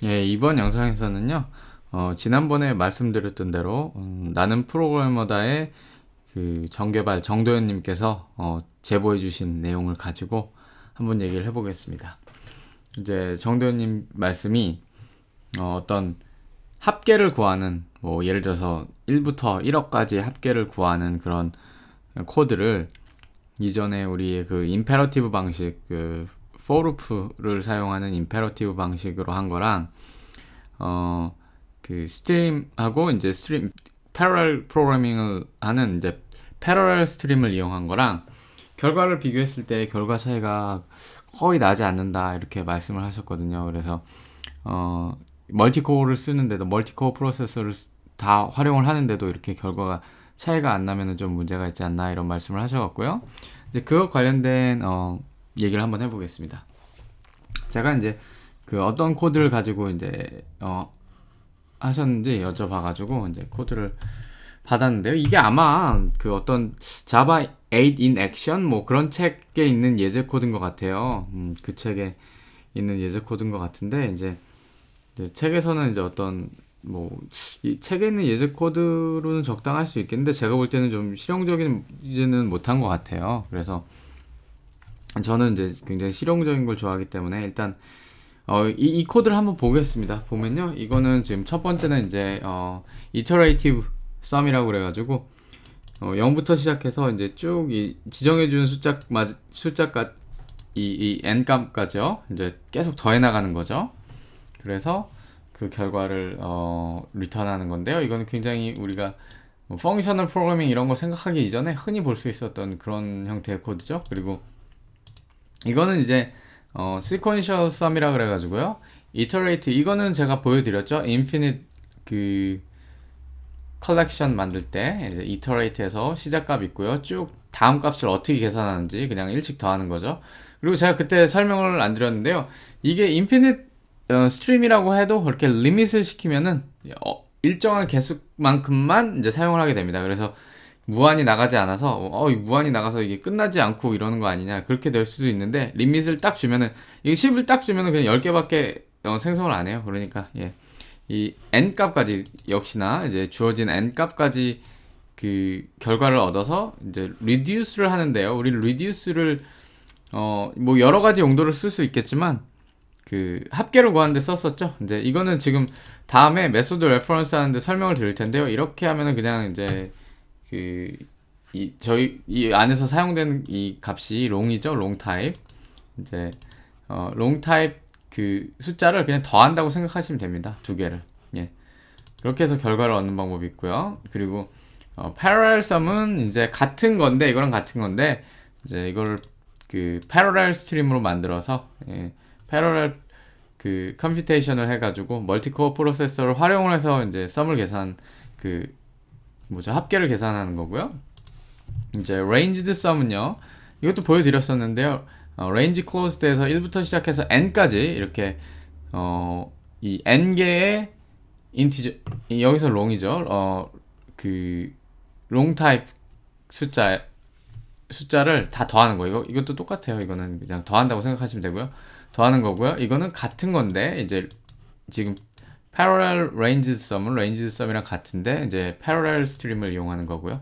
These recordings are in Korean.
예, 이번 영상에서는요, 지난번에 말씀드렸던 대로, 나는 프로그래머다의 그 정개발 정도현님께서 제보해주신 내용을 가지고 한번 얘기를 해보겠습니다. 이제 정도현님 말씀이 어떤 합계를 구하는, 뭐 예를 들어서 1부터 1억까지 합계를 구하는 그런 코드를 이전에 우리의 그 임페러티브 방식, 그 for로프를 사용하는 임페러티브 방식으로 한 거랑 어, 그 스트림하고 이제 스트림 패러렐 프로그래밍을 하는 이제 패러렐 스트림을 이용한 거랑 결과를 비교했을 때 결과 차이가 거의 나지 않는다 이렇게 말씀을 하셨거든요. 그래서 멀티코어를 쓰는데도 멀티코어 프로세서를 다 활용을 하는데도 이렇게 결과가 차이가 안 나면은 좀 문제가 있지 않나 이런 말씀을 하셔갖고요. 이제 그거 관련된 얘기를 한번 해보겠습니다. 제가 이제 그 어떤 코드를 가지고 이제 하셨는지 여쭤봐가지고 이제 코드를 받았는데요. 이게 아마 그 어떤 Java 8 in Action 뭐 그런 책에 있는 예제 코드인 것 같아요. 그 책에 있는 예제 코드인 것 같은데 이제 책에서는 이제 어떤 뭐 이 책에 있는 예제 코드로는 적당할 수 있겠는데 제가 볼 때는 좀 실용적인 이제는 못한 것 같아요. 그래서 저는 이제 굉장히 실용적인 걸 좋아하기 때문에 일단 이 코드를 한번 보겠습니다. 보면요, 이거는 지금 첫 번째는 이제 iterative sum이라고 그래가지고 0부터 시작해서 이제 쭉 이 지정해준 숫자가 이 n 값까지요. 이제 계속 더해 나가는 거죠. 그래서 그 결과를 리턴하는 건데요. 이거는 굉장히 우리가 뭐 펑셔널 프로그래밍 이런 거 생각하기 이전에 흔히 볼 수 있었던 그런 형태의 코드죠. 그리고 이거는 이제 sequential sum이라 그래가지고요. iterate 이거는 제가 보여드렸죠. infinite 그 컬렉션 만들 때 이제 iterate에서 시작값 있고요. 쭉 다음 값을 어떻게 계산하는지 그냥 일찍 더하는 거죠. 그리고 제가 그때 설명을 안 드렸는데요. 이게 infinite 스트림이라고 해도 그렇게 리밋을 시키면은 일정한 개수만큼만 이제 사용을 하게 됩니다. 그래서 무한히 나가지 않아서 무한히 나가서 이게 끝나지 않고 이러는 거 아니냐 그렇게 될 수도 있는데 리밋을 딱 주면은 이게 10을 딱 주면은 그냥 10개밖에 생성을 안 해요. 그러니까 예. 이 n 값까지 역시나 이제 주어진 n 값까지 그 결과를 얻어서 이제 reduce를 하는데요. 우리는 reduce를 뭐 여러 가지 용도를 쓸 수 있겠지만 그 합계를 구하는데 썼었죠. 이제 이거는 지금 다음에 메소드 레퍼런스 하는데 설명을 드릴 텐데요. 이렇게 하면은 그냥 이제 그 저희 이 안에서 사용되는 이 값이 롱이죠. 롱 타입. 이제 롱 타입 그 숫자를 그냥 더한다고 생각하시면 됩니다. 두 개를. 예. 그렇게 해서 결과를 얻는 방법이 있고요. 그리고 parallel sum은 이제 같은 건데 이거랑 같은 건데 이제 이걸 그 parallel 스트림으로 만들어서 parallel 그 컴퓨테이션을 해가지고 멀티코어 프로세서를 활용을 해서 이제 sum을 계산 그 뭐죠 합계를 계산하는 거고요. 이제 ranged sum은요. 이것도 보여드렸었는데요. range closed에서 1부터 시작해서 n까지 이렇게 이 n 개의 인티저 여기서 롱이죠. 그 롱 타입 숫자를 다 더하는 거예요. 이것도 똑같아요. 이거는 그냥 더한다고 생각하시면 되고요. 더하는 거고요. 이거는 같은 건데 이제 지금 parallel ranged sum은 ranged sum이랑 같은데 이제 parallel stream을 이용하는 거고요.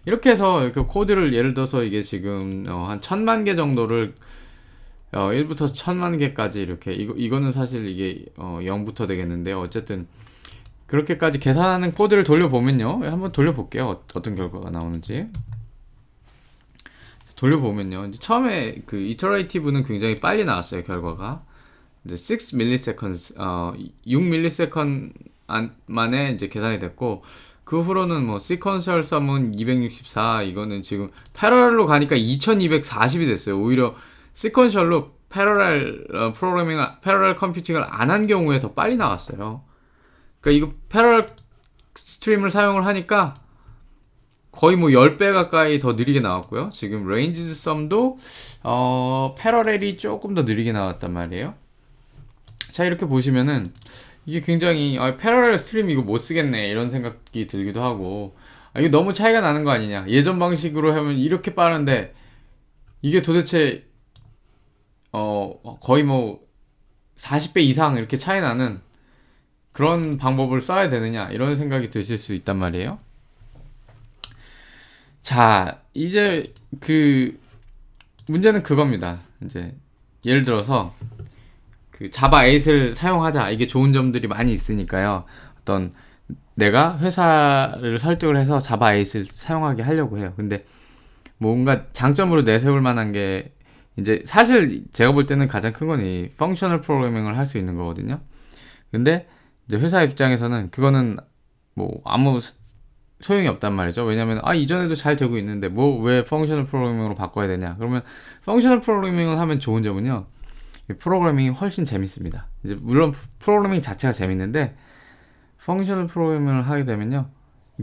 이렇게 해서 그 코드를 예를 들어서 이게 지금 한 1000만 개 정도를 1부터 1000만 개까지 이렇게 이거는 사실 이게 0부터 되겠는데요. 어쨌든 그렇게까지 계산하는 코드를 돌려보면요. 한번 돌려볼게요. 어떤 결과가 나오는지. 돌려보면요. 이제 처음에 그 이터레이티브는 굉장히 빨리 나왔어요. 결과가. 이제 6 milliseconds, 6 millisecond 만에 이제 계산이 됐고, 그 후로는 뭐 sequential sum은 264, 이거는 지금 패러렐로 가니까 2240이 됐어요. 오히려 sequential로 패러렐 프로그래밍, 패러렐 컴퓨팅을 안 한 경우에 더 빨리 나왔어요. 그러니까 이거 패러렐 스트림을 사용을 하니까 거의 뭐 10배 가까이 더 느리게 나왔고요. 지금 ranges sum도 패러렐이 조금 더 느리게 나왔단 말이에요. 자, 이렇게 보시면은 이게 굉장히 패러렐 스트림 이거 못 쓰겠네 이런 생각이 들기도 하고 이거 너무 차이가 나는 거 아니냐. 예전 방식으로 하면 이렇게 빠른데 이게 도대체 거의 뭐 40배 이상 이렇게 차이 나는 그런 방법을 써야 되느냐 이런 생각이 드실 수 있단 말이에요. 자, 이제 그 문제는 그겁니다. 이제 예를 들어서 그 자바 8을 사용하자, 이게 좋은 점들이 많이 있으니까요. 어떤 내가 회사를 설득을 해서 자바 8을 사용하게 하려고 해요. 근데 뭔가 장점으로 내세울 만한 게 이제 사실 제가 볼 때는 가장 큰 건 이 펑셔널 프로그래밍을 할 수 있는 거거든요. 근데 이제 회사 입장에서는 그거는 뭐 아무 소용이 없단 말이죠. 왜냐면 이전에도 잘 되고 있는데 뭐 왜 펑셔널 프로그래밍으로 바꿔야 되냐. 그러면 펑셔널 프로그래밍을 하면 좋은 점은요, 프로그래밍이 훨씬 재밌습니다. 이제 물론 프로그래밍 자체가 재밌는데 펑셔널 프로그래밍을 하게 되면요,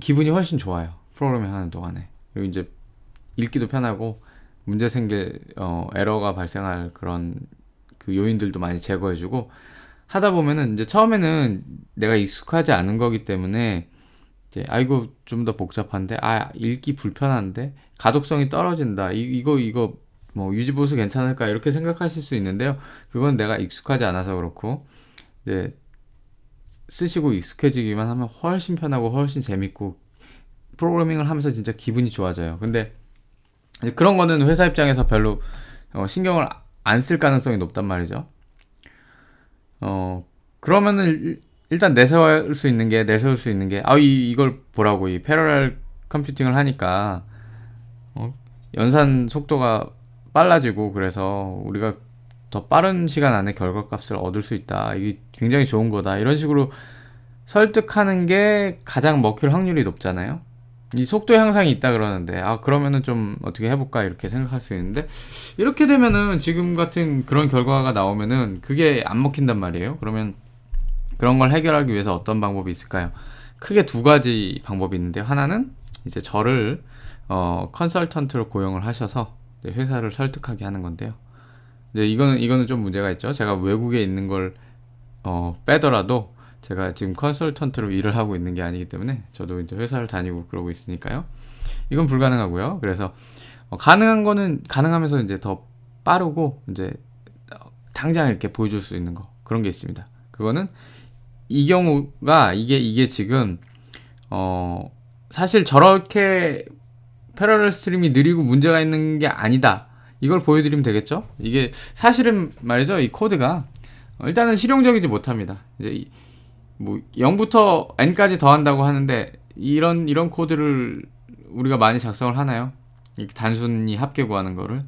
기분이 훨씬 좋아요. 프로그래밍 하는 동안에. 그리고 이제 읽기도 편하고 문제 생길 에러가 발생할 그런 그 요인들도 많이 제거해주고 하다 보면은 이제 처음에는 내가 익숙하지 않은 거기 때문에 이제 이거 좀 더 복잡한데, 읽기 불편한데, 가독성이 떨어진다, 이거 뭐 유지보수 괜찮을까 이렇게 생각하실 수 있는데요. 그건 내가 익숙하지 않아서 그렇고 이제 쓰시고 익숙해지기만 하면 훨씬 편하고 훨씬 재밌고 프로그래밍을 하면서 진짜 기분이 좋아져요. 근데 그런 거는 회사 입장에서 별로 신경을 안 쓸 가능성이 높단 말이죠. 그러면은 일단 내세울 수 있는 게 이걸 보라고, 이 패러렐 컴퓨팅을 하니까 연산 속도가 빨라지고 그래서 우리가 더 빠른 시간 안에 결과값을 얻을 수 있다, 이게 굉장히 좋은 거다, 이런 식으로 설득하는 게 가장 먹힐 확률이 높잖아요. 이 속도 향상이 있다 그러는데 그러면은 좀 어떻게 해볼까 이렇게 생각할 수 있는데, 이렇게 되면은 지금 같은 그런 결과가 나오면은 그게 안 먹힌단 말이에요. 그러면 그런 걸 해결하기 위해서 어떤 방법이 있을까요? 크게 두 가지 방법이 있는데요. 하나는 이제 저를 컨설턴트로 고용을 하셔서 회사를 설득하게 하는 건데요. 이제 이거는 좀 문제가 있죠. 제가 외국에 있는 걸 빼더라도 제가 지금 컨설턴트로 일을 하고 있는 게 아니기 때문에 저도 이제 회사를 다니고 그러고 있으니까요. 이건 불가능하고요. 그래서 가능한 거는 가능하면서 이제 더 빠르고 이제 당장 이렇게 보여줄 수 있는 거, 그런 게 있습니다. 그거는 이 경우가 이게 지금 사실 저렇게 패러렐 스트림이 느리고 문제가 있는 게 아니다, 이걸 보여드리면 되겠죠. 이게 사실은 말이죠, 이 코드가 일단은 실용적이지 못합니다. 이제 뭐 0부터 n까지 더한다고 하는데 이런 코드를 우리가 많이 작성을 하나요? 이렇게 단순히 합계 구하는 거를.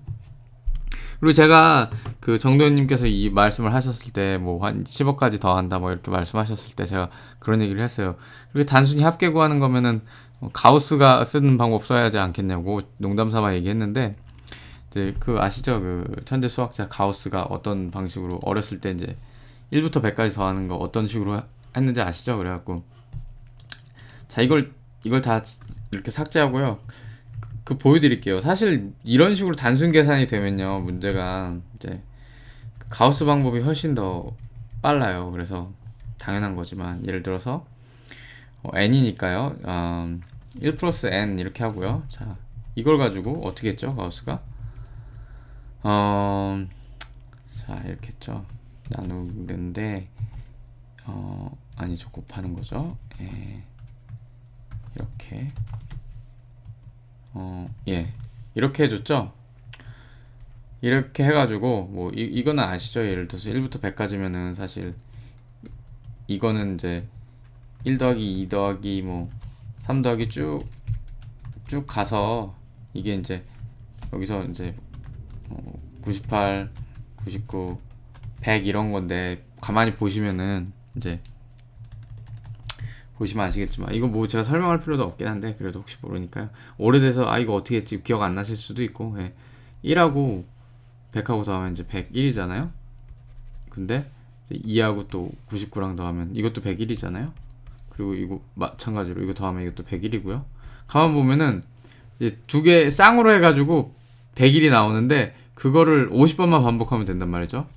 그리고 제가 그 정도현님께서 이 말씀을 하셨을 때 뭐 한 10억까지 더한다 뭐 이렇게 말씀하셨을 때 제가 그런 얘기를 했어요. 이렇게 단순히 합계 구하는 거면은 가우스가 쓰는 방법 써야 하지 않겠냐고 농담 삼아 얘기했는데, 이제 그 아시죠? 그 천재 수학자 가우스가 어떤 방식으로 어렸을 때 이제 1부터 100까지 더하는 거 어떤 식으로 했는지 아시죠? 그래갖고 자, 이걸 다 이렇게 삭제하고요. 그 보여드릴게요. 사실 이런 식으로 단순 계산이 되면요, 문제가 이제 가우스 방법이 훨씬 더 빨라요. 그래서 당연한 거지만 예를 들어서 n이니까요. 1 플러스 n 이렇게 하고요. 자, 이걸 가지고 어떻게 했죠? 가우스가 자, 이렇게 했죠. 나누는데 아니죠, 곱하는 거죠. 이렇게 이렇게 해줬죠. 이렇게 해가지고 뭐 이거는 아시죠? 예를 들어서 1부터 100까지면은 사실 이거는 이제 1 더하기 2 더하기 뭐 3 더하기 쭉 가서 이게 이제 여기서 이제 98, 99, 100 이런 건데, 가만히 보시면은 이제 보시면 아시겠지만 이거 뭐 제가 설명할 필요도 없긴 한데 그래도 혹시 모르니까요. 오래돼서 이거 어떻게 했지 기억 안 나실 수도 있고, 1하고 100하고 더하면 이제 101이잖아요. 근데 2하고 또 99랑 더하면 이것도 101이잖아요. 그리고 이거 마찬가지로 이거 더하면 이것도 101이고요. 가만 보면은 이제 두 개 쌍으로 해가지고 101이 나오는데 그거를 50번만 반복하면 된단 말이죠.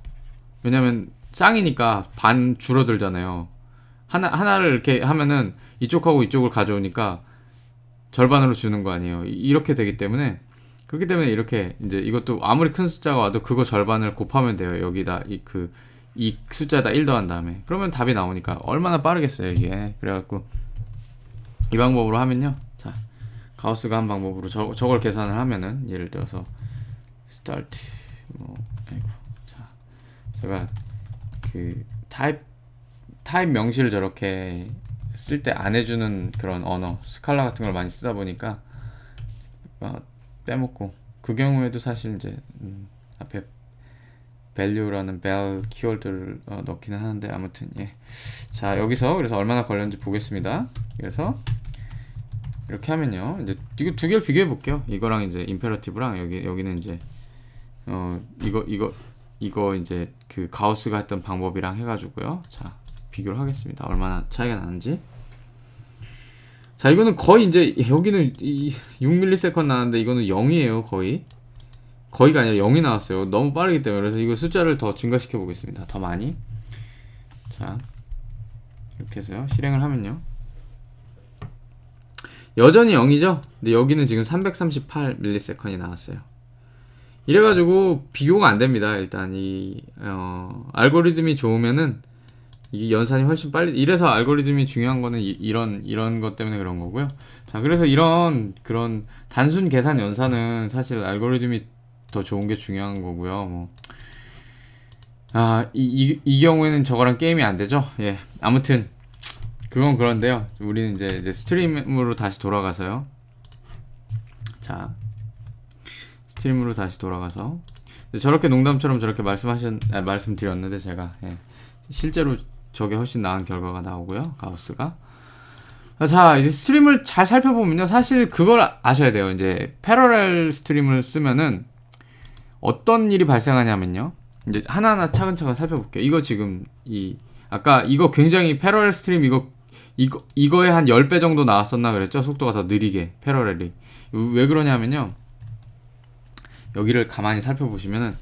왜냐면 쌍이니까 반 줄어들잖아요. 하나를 이렇게 하면은 이쪽하고 이쪽을 가져오니까 절반으로 주는 거 아니에요. 이렇게 되기 때문에, 그렇기 때문에 이렇게 이제 이것도 아무리 큰 숫자가 와도 그거 절반을 곱하면 돼요. 여기다 그 이 숫자에다 1 더한 다음에 그러면 답이 나오니까 얼마나 빠르겠어요 이게. 그래갖고 이 방법으로 하면요, 자 가우스가 한 방법으로 저걸 계산을 하면은 예를 들어서 start 아이고, 자 제가 그 타입 명시를 저렇게 쓸 때 안 해주는 그런 언어 스칼라 같은 걸 많이 쓰다 보니까 빼먹고, 그 경우에도 사실 이제 앞에 value라는 vel 키워드를 넣기는 하는데 아무튼 예. 자 여기서 그래서 얼마나 걸렸는지 보겠습니다. 그래서 이렇게 하면요, 이제 이거 두 개를 비교해 볼게요. 이거랑 이제 임페러티브랑 여기는 이제 이거 이제 그 가우스가 했던 방법이랑 해가지고요. 자 비교를 하겠습니다. 얼마나 차이가 나는지. 자 이거는 거의 이제 여기는 6ms 나왔는데 이거는 0이에요. 거의가 아니라 0이 나왔어요. 너무 빠르기 때문에. 그래서 이거 숫자를 더 증가시켜 보겠습니다. 더 많이. 자 이렇게 해서요 실행을 하면요 여전히 0이죠. 근데 여기는 지금 338ms 나왔어요. 이래가지고 비교가 안 됩니다. 일단 이 알고리즘이 좋으면은 이게 연산이 훨씬 빨리. 이래서 알고리즘이 중요한 거는 이런 것 때문에 그런 거고요. 자 그래서 그런 단순 계산 연산은 사실 알고리즘이 더 좋은 게 중요한 거고요. 이 경우에는 저거랑 게임이 안 되죠. 예, 아무튼 그건 그런데요. 우리는 이제 스트림으로 다시 돌아가서요. 자, 스트림으로 다시 돌아가서 저렇게 농담처럼 저렇게 말씀드렸는데 제가 실제로 저게 훨씬 나은 결과가 나오고요. 가우스가. 자 이제 스트림을 잘 살펴보면요, 사실 그걸 아셔야 돼요. 이제 패러렐 스트림을 쓰면은 어떤 일이 발생하냐면요, 이제 하나하나 차근차근 살펴볼게요. 이거 지금 아까 이거 굉장히 패러렐 스트림 이거에 한 10배 정도 나왔었나 그랬죠? 속도가 더 느리게 패러렐이. 왜 그러냐면요, 여기를 가만히 살펴보시면은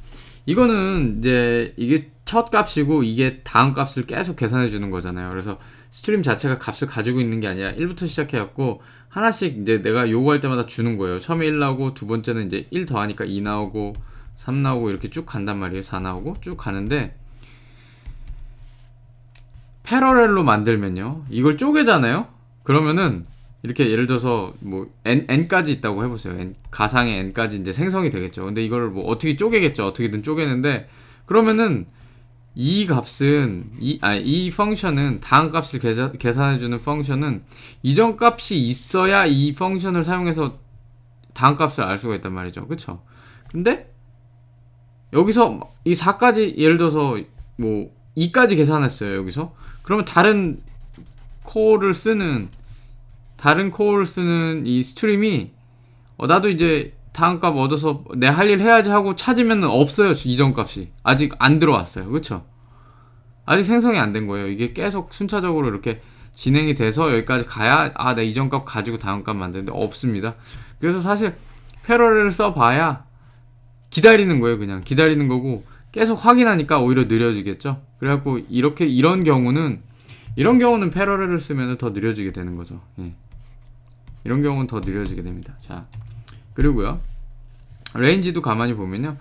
이거는 이제 이게 첫 값이고 이게 다음 값을 계속 계산해 주는 거잖아요. 그래서 스트림 자체가 값을 가지고 있는 게 아니라 1부터 시작해갖고 하나씩 이제 내가 요구할 때마다 주는 거예요. 처음에 1 나오고 두 번째는 이제 1 더하니까 2 나오고 3 나오고 이렇게 쭉 간단 말이에요. 4 나오고 쭉 가는데, 패러렐로 만들면요 이걸 쪼개잖아요. 그러면은 이렇게 예를 들어서 뭐 n까지 있다고 해보세요. 가상의 n까지 이제 생성이 되겠죠. 근데 이걸 뭐 어떻게 쪼개겠죠. 어떻게든 쪼개는데, 그러면은 이 값은 이 펑션은 다음 값을 계산해주는 펑션은 이전 값이 있어야 이 펑션을 사용해서 다음 값을 알 수가 있단 말이죠. 그쵸? 근데 여기서 이 4까지 예를 들어서 뭐 2까지 계산했어요. 여기서 그러면 다른 코어를 쓰는 이 스트림이 나도 이제 다음 값 얻어서 내 할 일 해야지 하고 찾으면 없어요. 이전 값이 아직 안 들어왔어요. 그쵸? 아직 생성이 안 된 거예요. 이게 계속 순차적으로 이렇게 진행이 돼서 여기까지 가야 내 이전 값 가지고 다음 값 만드는데 없습니다. 그래서 사실 패러렐을 써봐야 기다리는 거예요. 그냥 기다리는 거고, 계속 확인하니까 오히려 느려지겠죠. 그래갖고 이런 경우는 패러렐을 쓰면 더 느려지게 되는 거죠. 예. 이런 경우는 더 느려지게 됩니다. 자, 그리고요 레인지도 가만히 보면요,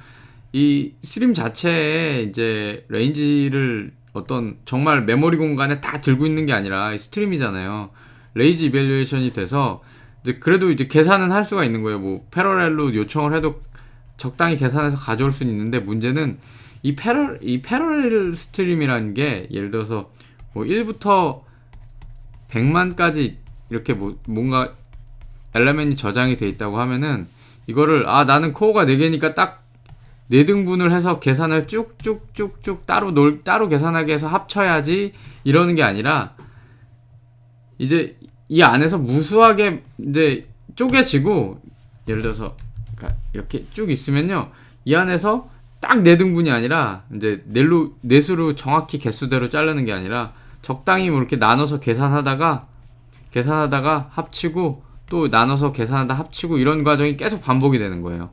이 스트림 자체에 이제 레인지를 어떤 정말 메모리 공간에 다 들고 있는 게 아니라 스트림이잖아요. 레이지 이밸류에이션이 돼서 이제 그래도 이제 계산은 할 수가 있는 거예요. 뭐 패러렐로 요청을 해도 적당히 계산해서 가져올 수는 있는데, 문제는 이 패러렐 스트림이라는 게 예를 들어서 뭐 1부터 100만까지 이렇게 뭔가 엘레멘이 저장이 돼 있다고 하면은 이거를 나는 코어가 4개니까 딱 4등분을 해서 계산을 쭉쭉쭉쭉 따로 계산하게 해서 합쳐야지 이러는 게 아니라, 이제 이 안에서 무수하게 이제 쪼개지고, 예를 들어서 이렇게 쭉 있으면요, 이 안에서 딱 4등분이 아니라 이제 넷수로 정확히 개수대로 자르는 게 아니라 적당히 뭐 이렇게 나눠서 계산하다가 합치고 또 나눠서 계산하다 합치고 이런 과정이 계속 반복이 되는 거예요.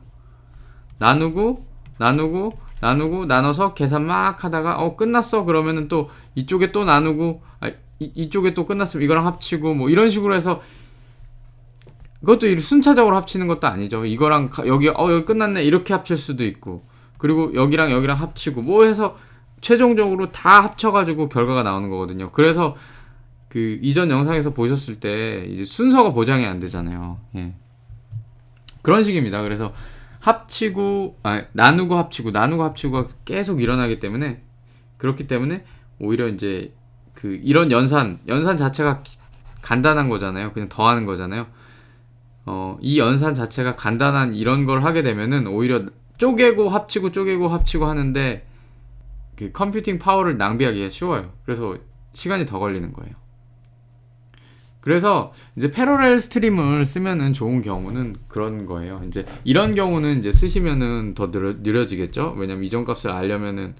나누고 나눠서 계산 막 하다가 끝났어 그러면은 또 이쪽에 또 나누고 이쪽에 또 끝났으면 이거랑 합치고 뭐 이런 식으로 해서, 그것도 순차적으로 합치는 것도 아니죠. 이거랑 여기 끝났네 이렇게 합칠 수도 있고, 그리고 여기랑 합치고 뭐 해서 최종적으로 다 합쳐가지고 결과가 나오는 거거든요. 그래서 그 이전 영상에서 보셨을 때 이제 순서가 보장이 안 되잖아요. 예. 그런 식입니다. 그래서 나누고 합치고가 계속 일어나기 때문에, 그렇기 때문에 오히려 이제 그 이런 연산 자체가 간단한 거잖아요. 그냥 더하는 거잖아요. 이 연산 자체가 간단한 이런 걸 하게 되면은 오히려 쪼개고 합치고 하는데 그 컴퓨팅 파워를 낭비하기가 쉬워요. 그래서 시간이 더 걸리는 거예요. 그래서 이제 패러렐 스트림을 쓰면은 좋은 경우는 그런 거예요. 이제 이런 경우는 이제 쓰시면은 더 느려지겠죠? 왜냐면 이전 값을 알려면은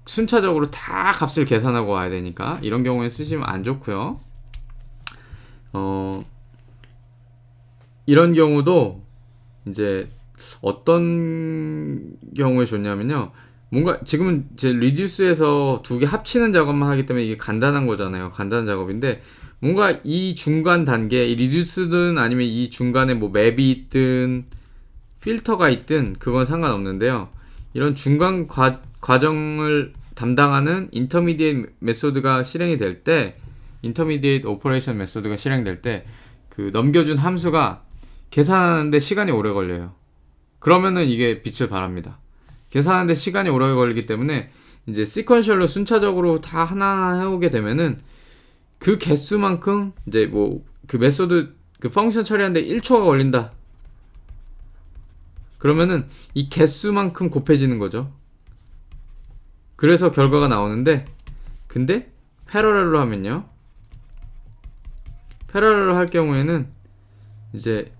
순차적으로 다 값을 계산하고 와야 되니까 이런 경우에 쓰시면 안 좋고요. 이런 경우도 이제 어떤 경우에 좋냐면요. 뭔가 지금은 이제 리듀스에서 두 개 합치는 작업만 하기 때문에 이게 간단한 거잖아요. 간단한 작업인데 뭔가 이 중간 단계, 이 리듀스든 아니면 이 중간에 뭐 맵이 있든 필터가 있든 그건 상관없는데요. 이런 중간 과정을 담당하는 인터미디에이트 메소드가 실행이 될 때, 인터미디에이트 오퍼레이션 메소드가 실행될 때 그 넘겨준 함수가 계산하는데 시간이 오래 걸려요. 그러면은 이게 빛을 발합니다. 계산하는데 시간이 오래 걸리기 때문에 이제 시퀀셜로 순차적으로 다 하나하나 해오게 되면은 그 개수만큼 이제 뭐 그 메소드 그 펑션 처리하는데 1초가 걸린다. 그러면은 이 개수만큼 곱해지는 거죠. 그래서 결과가 나오는데, 근데 패러렐로 하면요. 패러렐로 할 경우에는 이제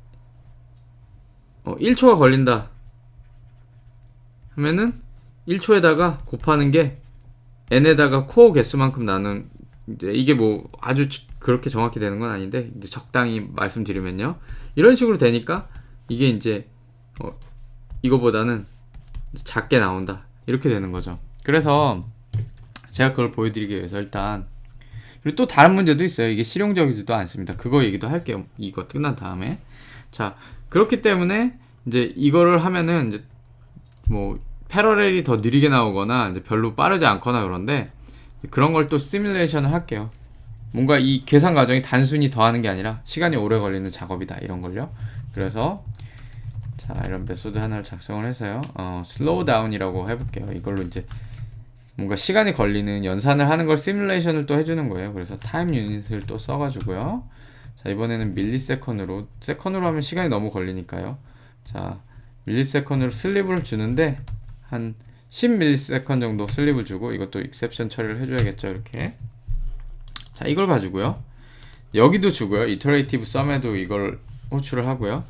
1초가 걸린다 하면은 1초에다가 곱하는 게 n에다가 코어 개수만큼 나눈, 이제 이게 뭐 아주 그렇게 정확히 되는 건 아닌데 이제 적당히 말씀드리면요. 이런 식으로 되니까 이게 이제 이거보다는 작게 나온다. 이렇게 되는 거죠. 그래서 제가 그걸 보여드리기 위해서 일단, 그리고 또 다른 문제도 있어요. 이게 실용적이지도 않습니다. 그거 얘기도 할게요. 이거 끝난 다음에. 자, 그렇기 때문에 이제 이거를 하면은 이제 뭐 패러렐이 더 느리게 나오거나 이제 별로 빠르지 않거나 그런데 그런 걸 또 시뮬레이션을 할게요. 뭔가 이 계산 과정이 단순히 더하는 게 아니라 시간이 오래 걸리는 작업이다. 이런 걸요. 그래서 자, 이런 메소드 하나를 작성을 해서요. 슬로우 다운이라고 해볼게요. 이걸로 이제 뭔가 시간이 걸리는 연산을 하는 걸 시뮬레이션을 또 해주는 거예요. 그래서 타임 유닛을 또 써가지고요. 자, 이번에는 밀리세컨으로, 세컨으로 하면 시간이 너무 걸리니까요. 자, 밀리세컨으로 슬립을 주는데 한 10밀리세컨 정도 슬립을 주고, 이것도 익셉션 처리를 해줘야겠죠. 이렇게. 자, 이걸 가지고요. 여기도 주고요. 이터레이티브 썸에도 이걸 호출을 하고요.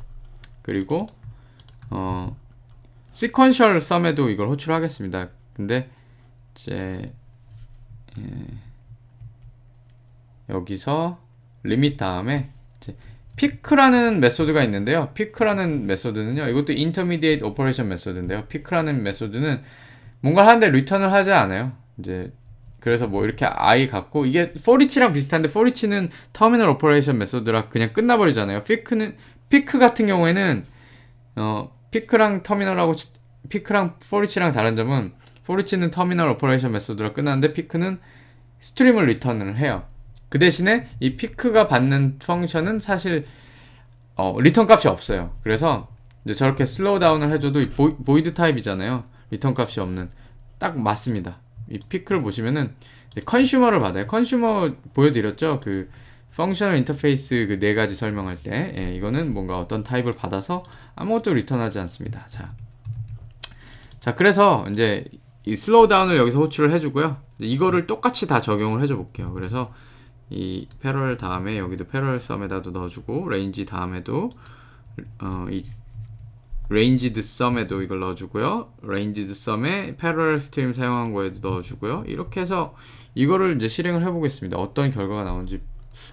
그리고 시퀀셜 썸에도 이걸 호출하겠습니다. 근데 이제 여기서 리밋 다음에 이제 피크라는 메소드가 있는데요. 피크라는 메소드는요, 이것도 인터미디에이트 오퍼레이션 메소드인데요. 피크라는 메소드는 뭔가 하는데 리턴을 하지 않아요. 이제 그래서 뭐 이렇게 i 갖고, 이게 forEach랑 비슷한데 forEach는 터미널 오퍼레이션 메소드라 그냥 끝나버리잖아요. 피크 같은 경우에는 피크랑 터미널하고 피크랑 forEach랑 다른 점은 forEach는 터미널 오퍼레이션 메소드라 끝나는데 피크는 스트림을 리턴을 해요. 그 대신에 이 피크가 받는 펑션은 사실 리턴 값이 없어요. 그래서 이제 저렇게 슬로우 다운을 해줘도 보이드 타입이잖아요. 리턴 값이 없는, 딱 맞습니다. 이 피크를 보시면은 컨슈머를 받아요. 컨슈머 보여드렸죠? 그 펑셔널 인터페이스 그 네 가지 설명할 때, 예, 이거는 뭔가 어떤 타입을 받아서 아무것도 리턴하지 않습니다. 자, 그래서 이제 이 슬로우 다운을 여기서 호출을 해주고요. 이거를 똑같이 다 적용을 해줘 볼게요. 그래서 이 패러렐 다음에 여기도 패러렐 썸에다도 넣어주고, 레인지 다음에도 이 레인지드 썸에도 이걸 넣어주고요. 레인지드 썸에 패러렐 스트림 사용한 거에도 넣어주고요. 이렇게 해서 이거를 이제 실행을 해보겠습니다. 어떤 결과가 나오는지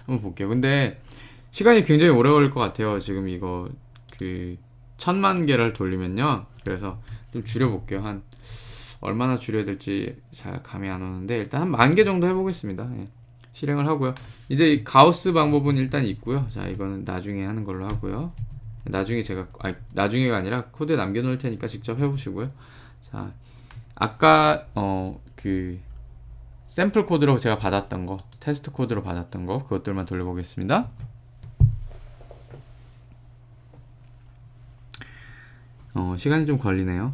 한번 볼게요. 근데 시간이 굉장히 오래 걸릴 것 같아요. 지금 이거 그 1000만 개를 돌리면요. 그래서 좀 줄여볼게요. 한 얼마나 줄여야 될지 잘 감이 안 오는데 일단 한 10,000개 정도 해보겠습니다. 예. 실행을 하고요. 이제 가우스 방법은 일단 있고요. 자, 이거는 나중에 하는 걸로 하고요. 나중에 제가 나중에가 아니라 코드에 남겨놓을 테니까 직접 해보시고요. 자, 아까 그 샘플 코드로 제가 받았던 거, 테스트 코드로 받았던 거, 그것들만 돌려보겠습니다. 시간이 좀 걸리네요.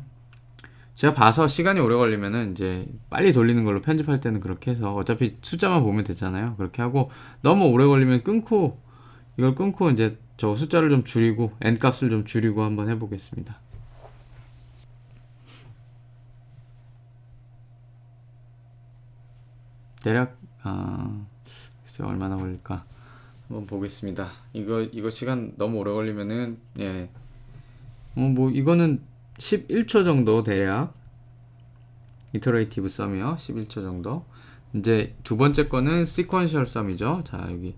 제가 봐서 시간이 오래 걸리면은 이제 빨리 돌리는 걸로 편집할 때는 그렇게 해서 어차피 숫자만 보면 되잖아요. 그렇게 하고 너무 오래 걸리면 이걸 끊고 이제 저 숫자를 좀 줄이고 n 값을 좀 줄이고 한번 해보겠습니다. 대략 글쎄 얼마나 걸릴까 한번 보겠습니다. 이거 시간 너무 오래 걸리면은 예. 뭐 이거는 11초 정도 대략 이터레이티브 썸이요. 11초 정도. 이제 두 번째 거는 시퀀셜 썸이죠. 자, 여기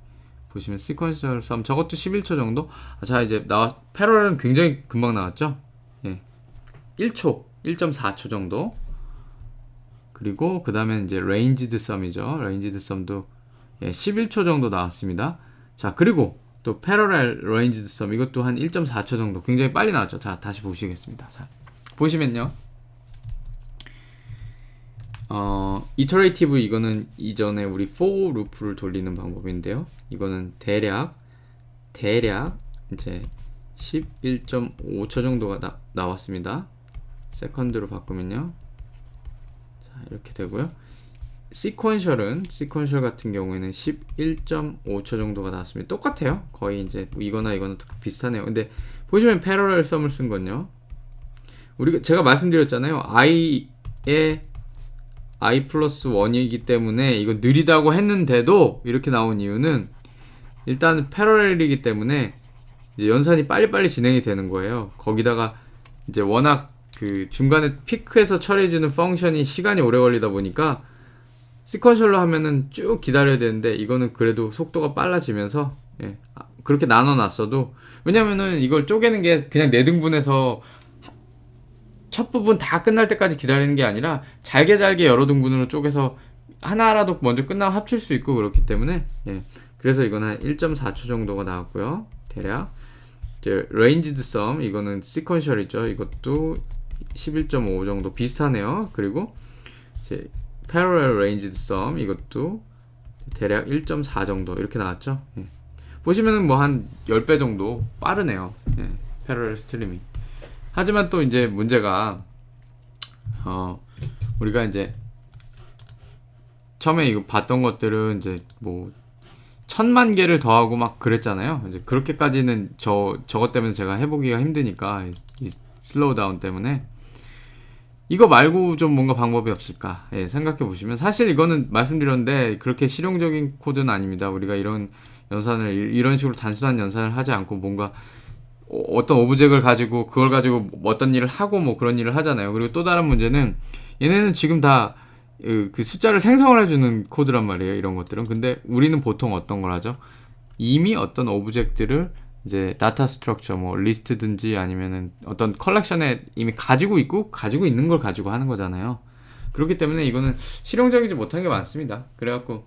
보시면 시퀀셜 썸 저것도 11초 정도. 자, 이제 패러렐은 굉장히 금방 나왔죠. 예. 1초, 1.4초 정도. 그리고 그 다음에 이제 레인지드 썸이죠. 레인지드 썸도 예, 11초 정도 나왔습니다. 자, 그리고 또 패러렐 레인지드 썸 이것도 한 1.4초 정도 굉장히 빨리 나왔죠. 자, 다시 보시겠습니다. 자, 보시면요. 이터레이티브 이거는 이전에 우리 for 루프를 돌리는 방법인데요. 이거는 대략 이제 11.5초 정도가 나왔습니다. 세컨드로 바꾸면요. 자, 이렇게 되고요. 시퀀셜 같은 경우에는 11.5초 정도가 나왔습니다. 똑같아요. 거의 이제 이거나 비슷하네요. 근데 보시면 패러렐 썸을 쓴 건요. 제가 말씀드렸잖아요. i의 i 플러스 1이기 때문에 이거 느리다고 했는데도 이렇게 나온 이유는 일단 패러렐이기 때문에 이제 연산이 빨리빨리 진행이 되는 거예요. 거기다가 이제 워낙 그 중간에 피크해서 처리해주는 펑션이 시간이 오래 걸리다 보니까 시퀀셜로 하면은 쭉 기다려야 되는데 이거는 그래도 속도가 빨라지면서 예, 그렇게 나눠놨어도 왜냐면은 이걸 쪼개는 게 그냥 4등분해서 첫 부분 다 끝날 때까지 기다리는 게 아니라 잘게 여러 등분으로 쪼개서 하나라도 먼저 끝나고 합칠 수 있고 그렇기 때문에 예, 그래서 이건 한 1.4초 정도가 나왔고요. 대략 이제 레인지드 썸 이거는 시퀀셜이죠. 이것도 11.5 정도 비슷하네요. 그리고 이제 패러렐 레인지드 썸 이것도 대략 1.4 정도 이렇게 나왔죠. 예. 보시면은 뭐 한 10배 정도 빠르네요. 예. 패러렐 스트리밍. 하지만 또 이제 문제가 우리가 이제 처음에 이거 봤던 것들은 이제 뭐 1000만 개를 더하고 막 그랬잖아요. 이제 그렇게까지는 저것 때문에 제가 해보기가 힘드니까 이 슬로우 다운 때문에 이거 말고 좀 뭔가 방법이 없을까 예, 생각해 보시면 사실 이거는 말씀드렸는데 그렇게 실용적인 코드는 아닙니다. 우리가 이런 연산을 이런 식으로 단순한 연산을 하지 않고 뭔가 어떤 오브젝트를 가지고 그걸 가지고 어떤 일을 하고 뭐 그런 일을 하잖아요. 그리고 또 다른 문제는 얘네는 지금 다 그 숫자를 생성을 해주는 코드란 말이에요. 이런 것들은. 근데 우리는 보통 어떤 걸 하죠? 이미 어떤 오브젝트를 이제 다타 스트럭처 뭐 리스트든지 아니면은 어떤 컬렉션에 이미 가지고 있는 걸 가지고 하는 거잖아요. 그렇기 때문에 이거는 실용적이지 못한 게 많습니다. 그래갖고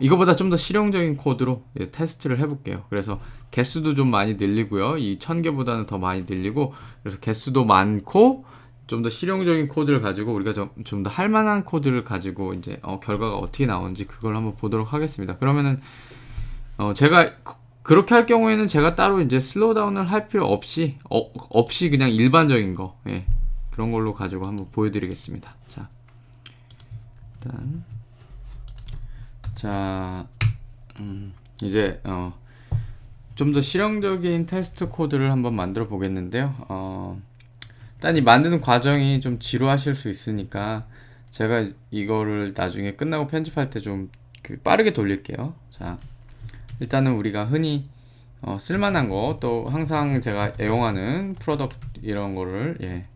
이거보다 좀 더 실용적인 코드로 테스트를 해볼게요. 그래서 개수도 좀 많이 늘리고요. 이 1000개보다는 더 많이 늘리고 그래서 개수도 많고 좀 더 실용적인 코드를 가지고 우리가 좀 더 할만한 코드를 가지고 이제 결과가 어떻게 나오는지 그걸 한번 보도록 하겠습니다. 그러면은 제가 그렇게 할 경우에는 제가 따로 이제 슬로우 다운을 할 필요 없이 그냥 일반적인 거 예, 그런 걸로 가지고 한번 보여드리겠습니다. 자, 일단 이제 좀 더 실용적인 테스트 코드를 한번 만들어 보겠는데요. 일단 이 만드는 과정이 좀 지루하실 수 있으니까 제가 이거를 나중에 끝나고 편집할 때 좀 빠르게 돌릴게요. 자, 일단은 우리가 흔히 쓸만한 거 또 항상 제가 애용하는 프로덕트 이런 거를 예,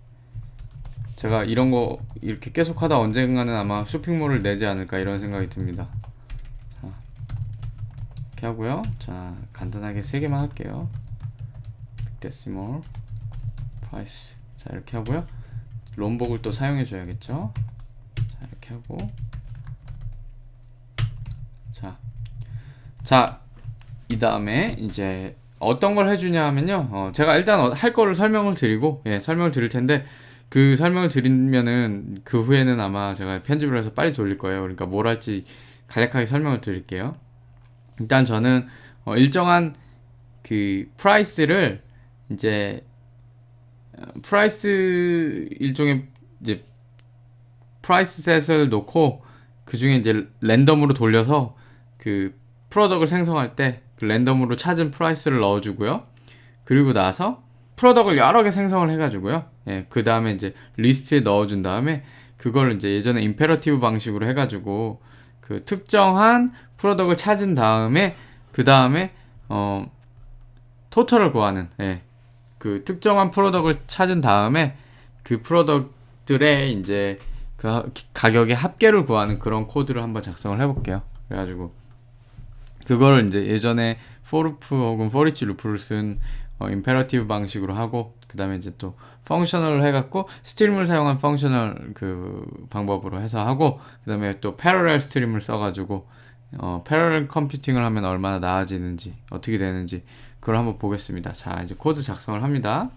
제가 이런 거 이렇게 계속 하다 언젠가는 아마 쇼핑몰을 내지 않을까 이런 생각이 듭니다. 자, 이렇게 하고요. 자, 간단하게 3개만 할게요. 데시멀 프라이스. 자, 이렇게 하고요. 롬복을 또 사용해 줘야겠죠. 자, 이렇게 하고 자, 이 다음에 이제 어떤 걸 해주냐 하면요. 제가 일단 할 거를 설명을 드릴 텐데 그 설명을 드리면은 그 후에는 아마 제가 편집을 해서 빨리 돌릴 거예요. 그러니까 뭘 할지 간략하게 설명을 드릴게요. 일단 저는 일정한 그 프라이스를 이제 프라이스 일종의 이제 프라이스 셋을 놓고 그 중에 이제 랜덤으로 돌려서 그 프로덕을 생성할 때 그 랜덤으로 찾은 프라이스를 넣어주고요. 그리고 나서 프로덕을 여러 개 생성을 해가지고요. 예, 그 다음에 이제 리스트에 넣어준 다음에 그걸 이제 예전에 임페러티브 방식으로 해가지고 그 특정한 프로덕을 찾은 다음에 그 다음에 토탈을 구하는, 예, 그 특정한 프로덕을 찾은 다음에 그 프로덕들의 이제 그 가격의 합계를 구하는 그런 코드를 한번 작성을 해볼게요. 그래가지고 그거를 이제 예전에 for 혹은 for each 루프를 쓴 임페러티브 방식으로 하고 그 다음에 이제 또 펑셔널을 해갖고 스트림을 사용한 펑셔널 그 방법으로 해서 하고 그 다음에 또 패러렐 스트림을 써가지고 패러렐 컴퓨팅을 하면 얼마나 나아지는지 어떻게 되는지 그걸 한번 보겠습니다. 자, 이제 코드 작성을 합니다.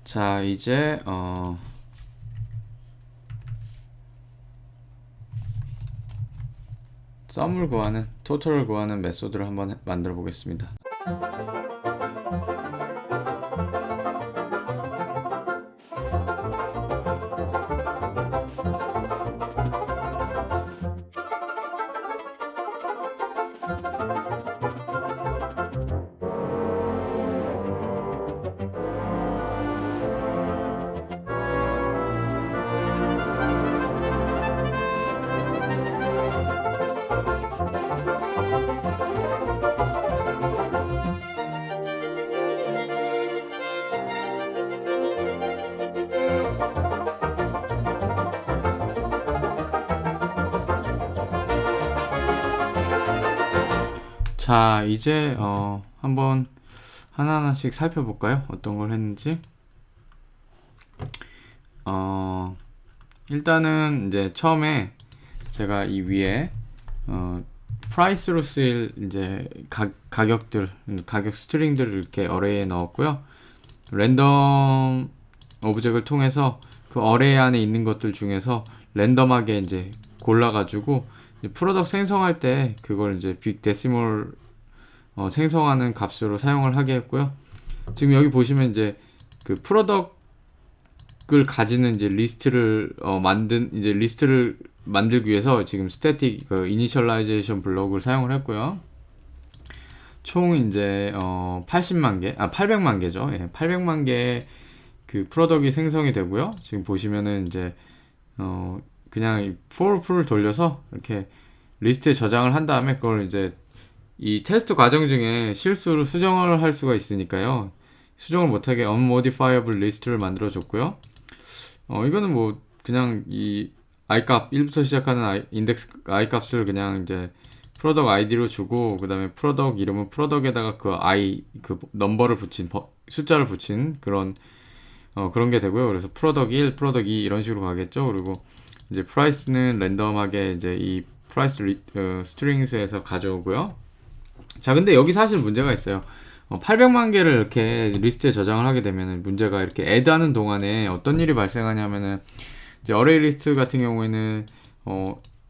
자, 이제 썸을 구하는, 토탈을 구하는 메소드를 한번 만들어 보겠습니다. 자, 이제 한번 하나하나씩 살펴볼까요? 어떤 걸 했는지. 일단은 이제 처음에 제가 이 위에 프라이스로 쓰일 이제 가격들, 가격 스트링들을 이렇게 어레이에 넣었고요. 랜덤 오브젝트를 통해서 그 어레이 안에 있는 것들 중에서 랜덤하게 이제 골라가지고 프로덕트 생성할 때 그걸 이제 빅 데시멀 생성하는 값으로 사용을 하게 했고요. 지금 여기 보시면 이제 그 프로덕트를 가지는 이제 리스트를 리스트를 만들기 위해서 지금 스태틱 그 이니셜라이제이션 블록을 사용을 했고요. 총 이제 800만 개죠. 예, 800만 개의 그 프로덕트가 생성이 되고요. 지금 보시면은 이제 그냥 이 for 풀을 돌려서 이렇게 리스트에 저장을 한 다음에 그걸 이제 이 테스트 과정 중에 실수로 수정을 할 수가 있으니까요. 수정을 못하게 unmodifiable 리스트를 만들어 줬고요. 이거는 뭐 그냥 이 i 값 1부터 시작하는 인덱스 i 값을 그냥 이제 프로덕트 아이디로 주고 그 다음에 프로덕트 이름은 프로덕트에다가 그 i 그 넘버를 붙인 숫자를 붙인 그런 그런 게 되고요. 그래서 프로덕트 1, 프로덕트 2 이런 식으로 가겠죠. 그리고 이제 프라이스는 랜덤하게 이제 이 프라이스 스트링스에서 가져오고요. 자, 근데 여기 사실 문제가 있어요. 800만 개를 이렇게 리스트에 저장을 하게 되면 문제가 이렇게 애드하는 동안에 어떤 일이 발생하냐면은 이제 어레이 리스트 같은 경우에는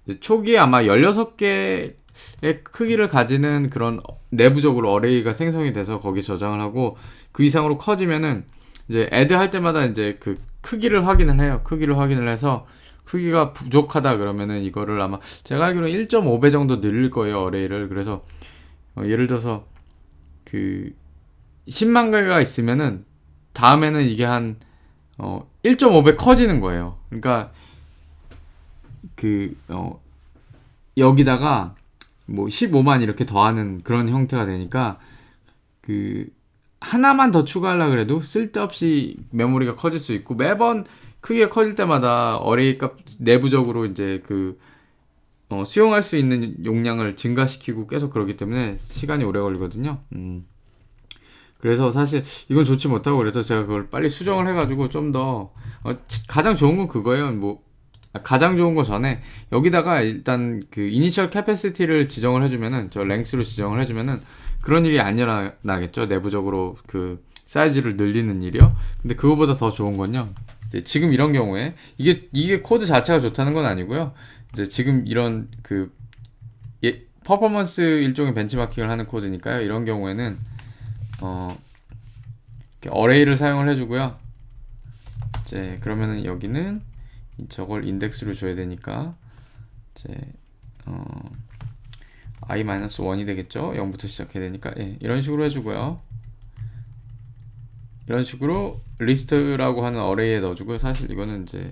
이제 초기에 아마 16개의 크기를 가지는 그런 내부적으로 어레이가 생성이 돼서 거기 저장을 하고 그 이상으로 커지면은 이제 애드 할 때마다 이제 그 크기를 확인을 해요. 크기를 확인을 해서 크기가 부족하다 그러면은 이거를 아마 제가 알기로는 1.5배 정도 늘릴 거예요, 어레이를. 그래서 예를 들어서 그 10만 개가 있으면은 다음에는 이게 한 1.5배 커지는 거예요. 그러니까 그 여기다가 뭐 15만 이렇게 더하는 그런 형태가 되니까 그 하나만 더 추가하려고 그래도 쓸데없이 메모리가 커질 수 있고 매번 크기가 커질 때마다 어레이 값 내부적으로 이제 수용할 수 있는 용량을 증가시키고 계속 그러기 때문에 시간이 오래 걸리거든요. 그래서 사실 이건 좋지 못하고, 그래서 제가 그걸 빨리 수정을 해가지고 좀 더 가장 좋은 건 그거예요. 가장 좋은 거 전에 여기다가 일단 그 이니셜 캐패시티를 지정을 해주면은, 저 랭스로 지정을 해주면은 그런 일이 안 일어나겠죠. 내부적으로 그 사이즈를 늘리는 일이요. 근데 그거보다 더 좋은 건요, 지금 이런 경우에 이게 코드 자체가 좋다는 건 아니고요. 이제 지금 이런 퍼포먼스 일종의 벤치마킹을 하는 코드니까요. 이런 경우에는 어레이를 사용을 해주고요. 이제 그러면은 여기는 저걸 인덱스로 줘야 되니까 이제 i-1이 되겠죠. 0부터 시작해야 되니까, 이런 식으로 해주고요. 이런 식으로 리스트라고 하는 어레이에 넣어주고요. 사실 이거는 이제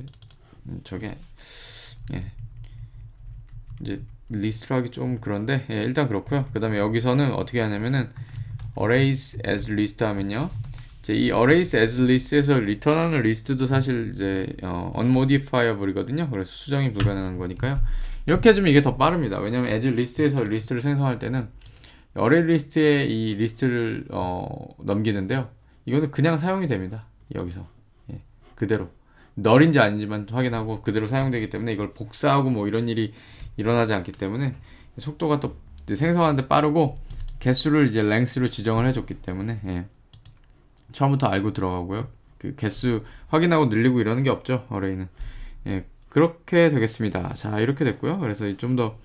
이제 리스트로 하기 좀 그런데, 일단 그렇고요. 그 다음에 여기서는 어떻게 하냐면은 arrays as list 하면요, 이제 이 arrays as list에서 리턴하는 리스트도 사실 이제 unmodifiable이거든요. 그래서 수정이 불가능한 거니까요. 이렇게 해주면 이게 더 빠릅니다. 왜냐면 as list에서 리스트를 생성할 때는 array 리스트에 이 리스트를 넘기는데요, 이거는 그냥 사용이 됩니다. 여기서 그대로 널인지 아닌지만 확인하고 그대로 사용되기 때문에, 이걸 복사하고 뭐 이런 일이 일어나지 않기 때문에 속도가 또 생성하는데 빠르고, 개수를 이제 length로 지정을 해줬기 때문에 처음부터 알고 들어가고요. 그 개수 확인하고 늘리고 이러는 게 없죠, 어레이는. 그렇게 되겠습니다. 자, 이렇게 됐고요. 그래서 좀 더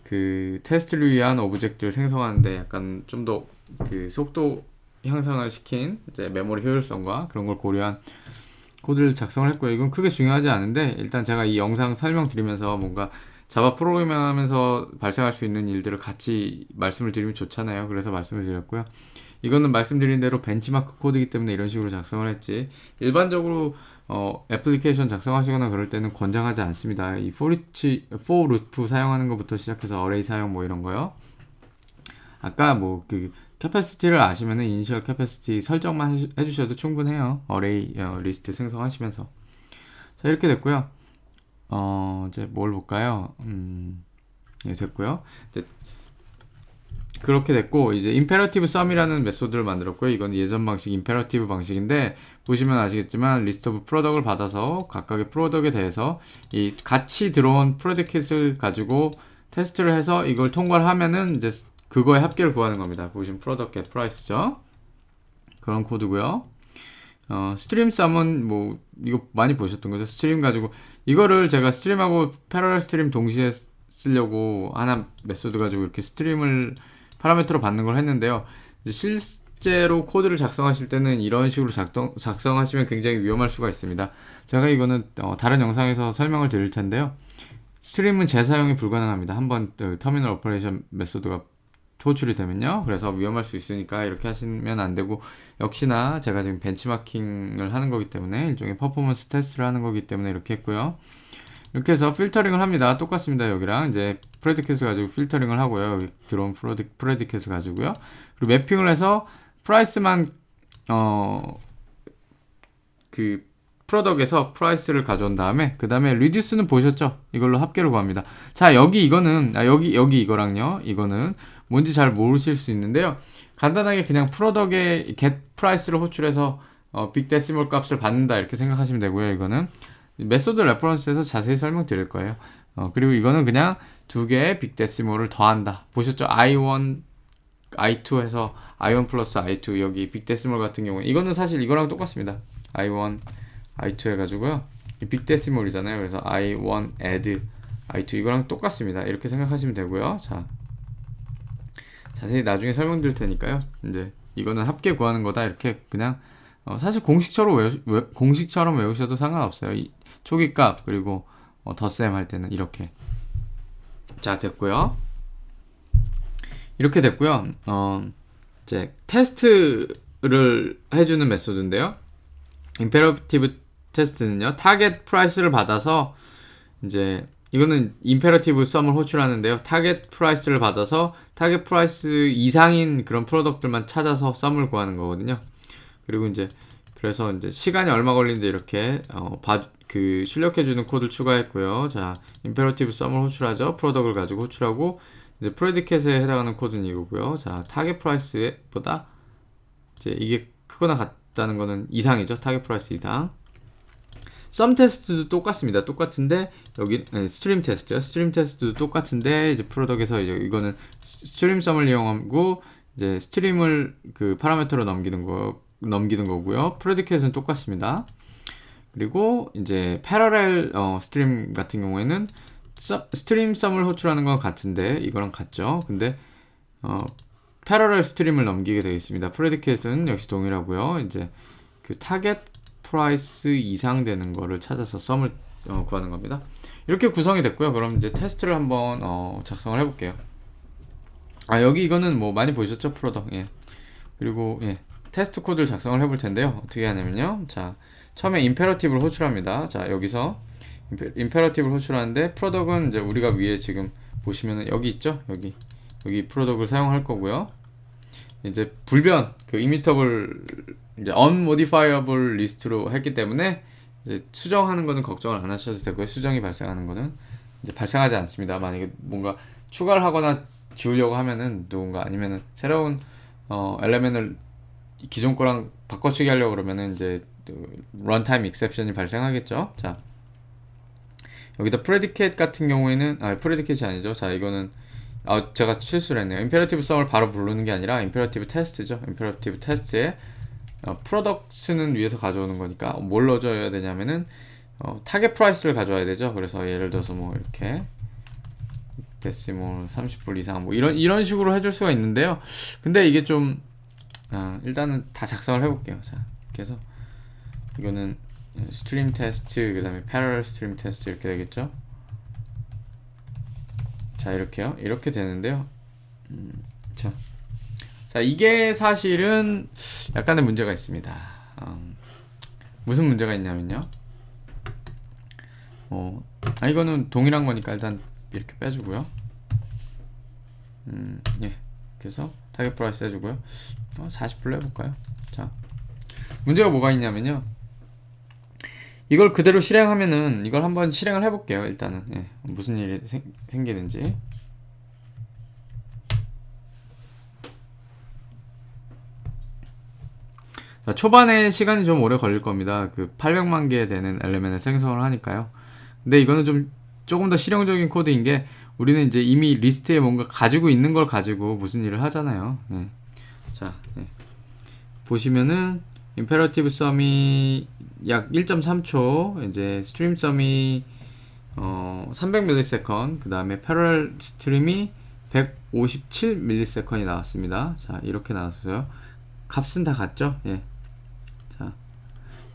그 테스트를 위한 오브젝트를 생성하는데 약간 좀 더 그 속도 향상을 시킨 이제 메모리 효율성과 그런 걸 고려한 코드를 작성을 했고요. 이건 크게 중요하지 않은데, 일단 제가 이 영상 설명드리면서 뭔가 자바 프로그래밍 하면서 발생할 수 있는 일들을 같이 말씀을 드리면 좋잖아요. 그래서 말씀을 드렸고요. 이거는 말씀드린 대로 벤치마크 코드이기 때문에 이런 식으로 작성을 했지, 일반적으로 애플리케이션 작성하시거나 그럴 때는 권장하지 않습니다. 이 for 루프 사용하는 것부터 시작해서 어레이 사용 뭐 이런 거요. 아까 뭐 그 캐패시티를 아시면은 이니셜 캐패시티 설정만 해주셔도 충분해요. 어레이 리스트 생성하시면서. 자, 이렇게 됐고요. 이제 뭘 볼까요? 됐고요. 이제 그렇게 됐고, 이제 imperative sum이라는 메소드를 만들었고요. 이건 예전 방식 imperative 방식인데, 보시면 아시겠지만 리스트 오브 프로덕을 받아서 각각의 프로덕에 대해서 이 같이 들어온 프레디켓을 가지고 테스트를 해서 이걸 통과를 하면은 이제 그거의 합계를 구하는 겁니다. 보시면 프로덕 get price죠. 그런 코드고요. 스트림 썸은 뭐 이거 많이 보셨던 거죠. 스트림 가지고 이거를 제가 스트림하고 패러럴 스트림 동시에 쓰려고 하나 메소드 가지고 이렇게 스트림을 파라미터로 받는 걸 했는데요. 이제 실제로 코드를 작성하실 때는 이런 식으로 작성하시면 굉장히 위험할 수가 있습니다. 제가 이거는 다른 영상에서 설명을 드릴 텐데요. 스트림은 재사용이 불가능합니다. 한번 터미널 오퍼레이션 메소드가 호출이 되면요. 그래서 위험할 수 있으니까 이렇게 하시면 안 되고, 역시나 제가 지금 벤치마킹을 하는 거기 때문에 일종의 퍼포먼스 테스트를 하는 거기 때문에 이렇게 했고요. 이렇게 해서 필터링을 합니다. 똑같습니다. 여기랑 이제 프레디켓을 가지고 필터링을 하고요. 여기 들어온 프레디켓을 가지고요. 그리고 매핑을 해서 프라이스만 그 프로덕에서 프라이스를 가져온 다음에, 그 다음에 리듀스는 보셨죠? 이걸로 합계를 구합니다. 자, 여기 이거는 여기 이거랑요, 이거는 뭔지 잘 모르실 수 있는데요. 간단하게 그냥 프로덕의 get price를 호출해서 빅데시멀 값을 받는다 이렇게 생각하시면 되고요. 이거는 메소드 레퍼런스에서 자세히 설명드릴 거예요. 그리고 이거는 그냥 두 개의 빅데시멀을 더한다. 보셨죠? i1, i2 해서 i1 플러스 i2, 여기 빅데시멀 같은 경우에 이거는 사실 이거랑 똑같습니다. i1, i2 해가지고요. 이 빅데시멀이잖아요. 그래서 i1 add i2 이거랑 똑같습니다. 이렇게 생각하시면 되고요. 자, 자세히 나중에 설명드릴 테니까요. 이제 이거는 합계 구하는 거다 이렇게 그냥 사실 공식처럼 외우셔도 상관없어요. 이 초기값 그리고 덧셈 할 때는 이렇게. 자, 됐고요. 이렇게 됐고요. 이제 테스트를 해주는 메소드인데요. 임페러티브 테스트는요, 타겟 프라이스를 받아서 이제 이거는 임페러티브 썸을 호출하는데요. 타겟 프라이스를 받아서 타겟 프라이스 이상인 그런 프로덕트만 찾아서 썸을 구하는 거거든요. 그리고 이제 그래서 이제 시간이 얼마 걸리는데 이렇게 그 출력해주는 코드를 추가했고요. 자, 임페러티브 썸을 호출하죠. 프로덕을 가지고 호출하고 이제 프레디켓에 해당하는 코드는 이거고요. 자, 타겟 프라이스보다 이제 이게 크거나 같다는 거는 이상이죠. 타겟 프라이스 이상. 썸 테스트도 똑같습니다. 똑같은데 여기 스트림 테스트요. 스트림 테스트도 똑같은데 이제 프로덕에서 이제 이거는 스트림 썸을 이용하고 이제 스트림을 그 파라미터로 넘기는 거고요. 프레디켓은 똑같습니다. 그리고 이제 패러렐 스트림 같은 경우에는 스트림 썸을 호출하는 건 같은데 이거랑 같죠. 근데 패러렐 스트림을 넘기게 되겠습니다. 프레디켓은 역시 동일하고요. 이제 그 타겟 프라이스 이상 되는 거를 찾아서 썸을 구하는 겁니다. 이렇게 구성이 됐고요. 그럼 이제 테스트를 한번 작성을 해볼게요. 아, 여기 이거는 뭐 많이 보셨죠? 프로덕. 예. 그리고 예. 테스트 코드를 작성을 해볼 텐데요. 어떻게 하냐면요. 자, 처음에 임페러티브를 호출합니다. 자, 여기서 임페러티브를 호출하는데 프로덕은 이제 우리가 위에 지금 보시면은 여기 있죠? 여기 프로덕을 사용할 거고요. 이제 불변 그 이미터블 이제 unmodifiable 리스트로 했기 때문에 이제 수정하는 거는 걱정을 안 하셔도 되고요. 수정이 발생하는 거는 이제 발생하지 않습니다. 만약에 뭔가 추가를 하거나 지우려고 하면은 누군가 아니면은 새로운 엘레멘을 기존 거랑 바꿔치기 하려고 그러면은 이제 런타임 익셉션이 발생하겠죠. 자, 여기다 프레디켓 같은 경우에는 프레디켓이 아니죠. 자, 이거는 제가 실수를 했네요. 임페러티브 썸을 바로 부르는 게 아니라 임페러티브 테스트죠. 임페러티브 테스트에 프로덕트는 위에서 가져오는 거니까 뭘 넣어줘야 되냐면은 타겟 프라이스를 가져와야 되죠. 그래서 예를 들어서 뭐 이렇게 데시몰 30불 이상 뭐 이런 식으로 해줄 수가 있는데요. 근데 이게 좀 일단은 다 작성을 해볼게요. 자, 그래서 이거는 스트림 테스트 그 다음에 패러렐 스트림 테스트 이렇게 되겠죠. 자, 이렇게요. 이렇게 되는데요. 자, 이게 사실은 약간의 문제가 있습니다. 무슨 문제가 있냐면요. 이거는 동일한 거니까 일단 이렇게 빼주고요. 예. 그래서 타겟 프라이스 해주고요. 40불로 해볼까요? 자, 문제가 뭐가 있냐면요. 이걸 그대로 실행하면은 이걸 한번 실행을 해볼게요. 일단은 예. 무슨 일이 생기는지. 자, 초반에 시간이 좀 오래 걸릴 겁니다. 그 800만 개 되는 엘레멘을 생성을 하니까요. 근데 이거는 조금 더 실용적인 코드인 게 우리는 이제 이미 리스트에 뭔가 가지고 있는 걸 가지고 무슨 일을 하잖아요. 예. 자, 예. 보시면은 임페러티브 썸이 약 1.3초, 이제 스트림 썸이 300ms, 그 다음에 패러렐 스트림이 157ms 나왔습니다. 자, 이렇게 나왔어요. 값은 다 같죠? 예. 자,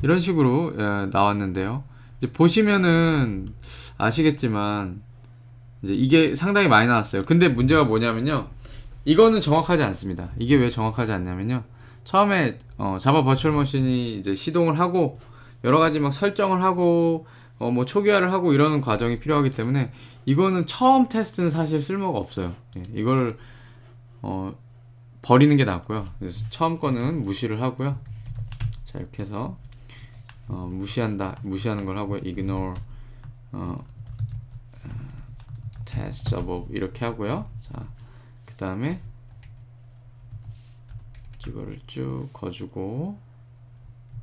이런 식으로 나왔는데요. 이제 보시면은 아시겠지만 이제 이게 상당히 많이 나왔어요. 근데 문제가 뭐냐면요. 이거는 정확하지 않습니다. 이게 왜 정확하지 않냐면요. 처음에 자바 버추얼 머신이 이제 시동을 하고 여러 가지 막 설정을 하고 뭐 초기화를 하고 이러는 과정이 필요하기 때문에 이거는 처음 테스트는 사실 쓸모가 없어요. 예, 이걸 버리는 게 낫고요. 그래서 처음 거는 무시를 하고요. 자, 이렇게 해서 무시하는 걸 하고요. ignore test above 이렇게 하고요. 자, 그 다음에 이거를 쭉 거주고,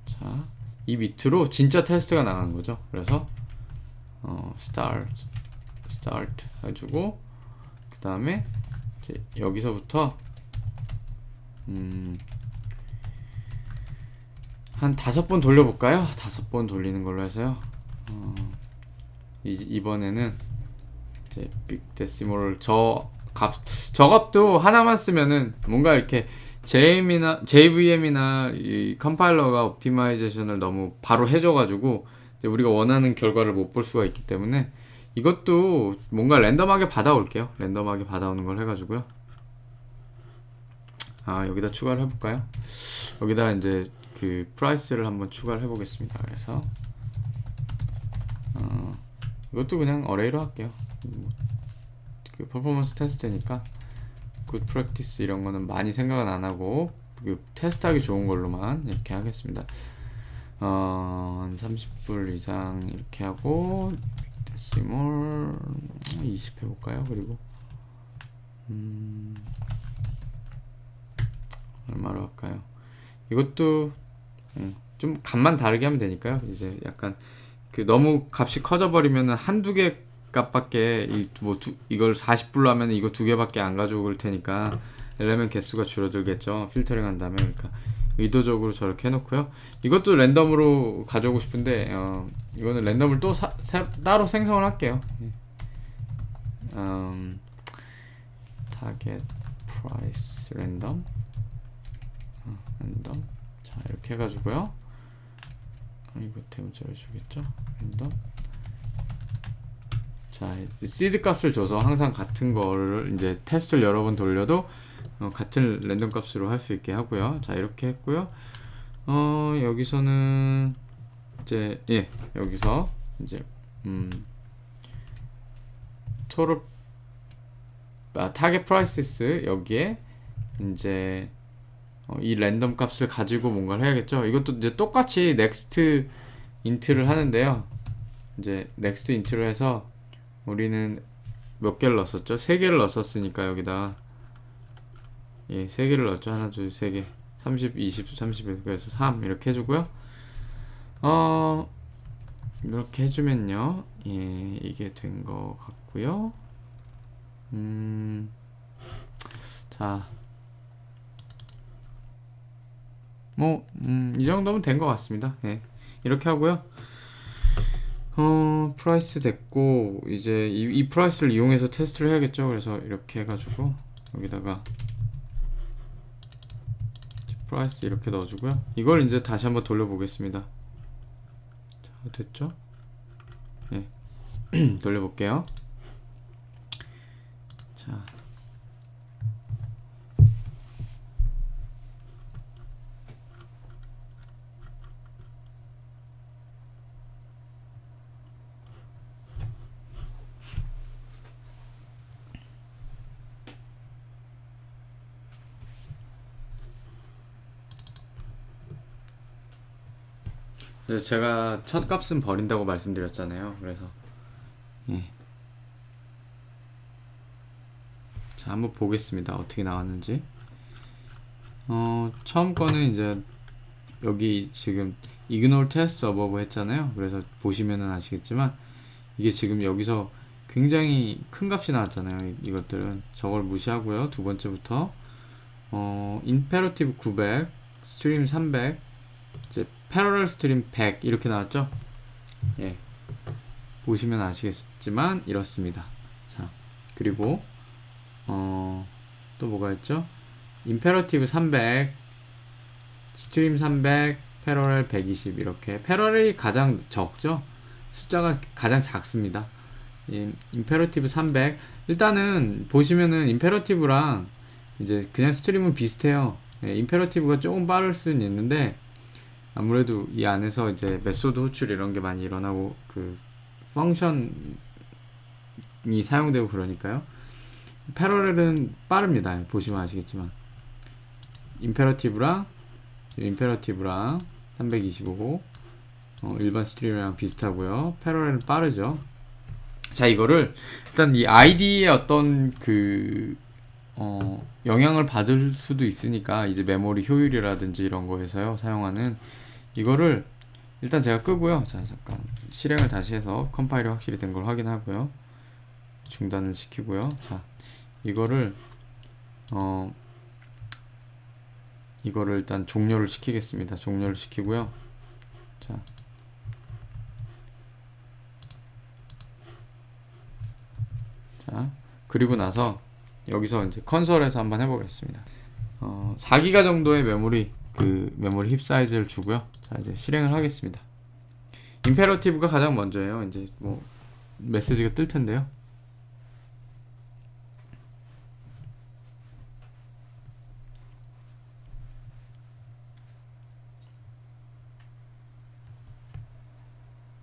자, 이 밑으로 진짜 테스트가 나가는 거죠. 그래서 start 해주고, 그 다음에 여기서부터 한 5번 돌려볼까요? 5번 돌리는 걸로 해서요. 이번에는 이제 빅데시몰 저 값도 하나만 쓰면은 뭔가 이렇게 JVM이나 이 컴파일러가 옵티마이제이션을 너무 바로 해줘가지고 우리가 원하는 결과를 못 볼 수가 있기 때문에 이것도 뭔가 랜덤하게 받아올게요. 랜덤하게 받아오는 걸 해가지고요. 여기다 추가를 해볼까요? 여기다 이제 그 프라이스를 한번 추가를 해보겠습니다. 그래서 이것도 그냥 어레이로 할게요. 그 퍼포먼스 테스트니까 굿 프랙티스 이런 거는 많이 생각은 안 하고 그 테스트하기 좋은 걸로만 이렇게 하겠습니다. 한 30불 이상 이렇게 하고 데시몰 20 해볼까요? 그리고 얼마로 할까요? 이것도 좀 값만 다르게 하면 되니까요. 이제 약간 그 너무 값이 커져 버리면은 한두 개 값밖에 이걸 40불로 하면 이거 두 개밖에 안 가져올 테니까 엘레멘 개수가 줄어들겠죠. 필터링 한 다음에. 그러니까 의도적으로 저렇게 해놓고요. 이것도 랜덤으로 가져오고 싶은데 이거는 랜덤을 또 따로 생성을 할게요. 타겟 프라이스 랜덤 랜덤. 자, 이렇게 해가지고요. 이거 대문자로 주겠죠? 랜덤. 자, 시드 값을 줘서 항상 같은 거를 이제 테스트를 여러 번 돌려도 같은 랜덤 값으로 할 수 있게 하고요. 자, 이렇게 했고요. 여기서는 이제 여기서 이제 토tal 타겟 프라이시스 여기에 이제 이 랜덤 값을 가지고 뭔가를 해야겠죠. 이것도 이제 똑같이 next int를 하는데요. 이제 next int로 해서 우리는 몇 개를 넣었었죠? 3개를 넣었으니까 여기다 3개를 넣었죠. 하나, 둘, 3개. 30, 20, 31. 그래서 3 이렇게 해주고요. 이렇게 해주면요. 이게 된 것 같고요. 자, 이 정도면 된 것 같습니다. 이렇게 하고요. 프라이스 됐고, 이제 이 프라이스를 이용해서 테스트를 해야겠죠. 그래서 이렇게 해가지고, 여기다가, 프라이스 이렇게 넣어주고요. 이걸 이제 다시 한번 돌려보겠습니다. 자, 됐죠? 돌려볼게요. 자. 제가 첫 값은 버린다고 말씀드렸잖아요. 그래서 자, 한번 보겠습니다. 어떻게 나왔는지. 처음 거는 이제 여기 지금 ignore test above 했잖아요. 그래서 보시면은 아시겠지만 이게 지금 여기서 굉장히 큰 값이 나왔잖아요. 이것들은 저걸 무시하고요. 두 번째부터 imperative 900, stream 300, 이제 parallel stream 100 이렇게 나왔죠. 보시면 아시겠지만 이렇습니다. 자, 그리고 또 뭐가 있죠? imperative 300, stream 300, parallel 120 이렇게 parallel이 가장 적죠. 숫자가 가장 작습니다. imperative 300 일단은 보시면은 imperative랑 이제 그냥 스트림은 비슷해요. imperative가 조금 빠를 수는 있는데 아무래도 이 안에서 이제 메소드 호출 이런 게 많이 일어나고 그 펑션이 사용되고 그러니까요. 패러렐은 빠릅니다. 보시면 아시겠지만 임페러티브랑 325고 일반 스트림이랑 비슷하고요. 패러렐은 빠르죠. 자, 이거를 일단 이 아이디의 어떤 그 영향을 받을 수도 있으니까 이제 메모리 효율이라든지 이런 거에서요 사용하는 이거를 일단 제가 끄고요. 자, 잠깐 실행을 다시 해서 컴파일이 확실히 된 걸 확인하고요. 중단을 시키고요. 자, 이거를 이거를 일단 종료를 시키겠습니다. 종료를 시키고요. 자, 그리고 나서 여기서 이제 컨솔에서 한번 해보겠습니다. 4기가 정도의 메모리 메모리 힙 사이즈를 주고요. 자, 이제 실행을 하겠습니다. 임페러티브가 가장 먼저예요. 이제 뭐 메시지가 뜰 텐데요.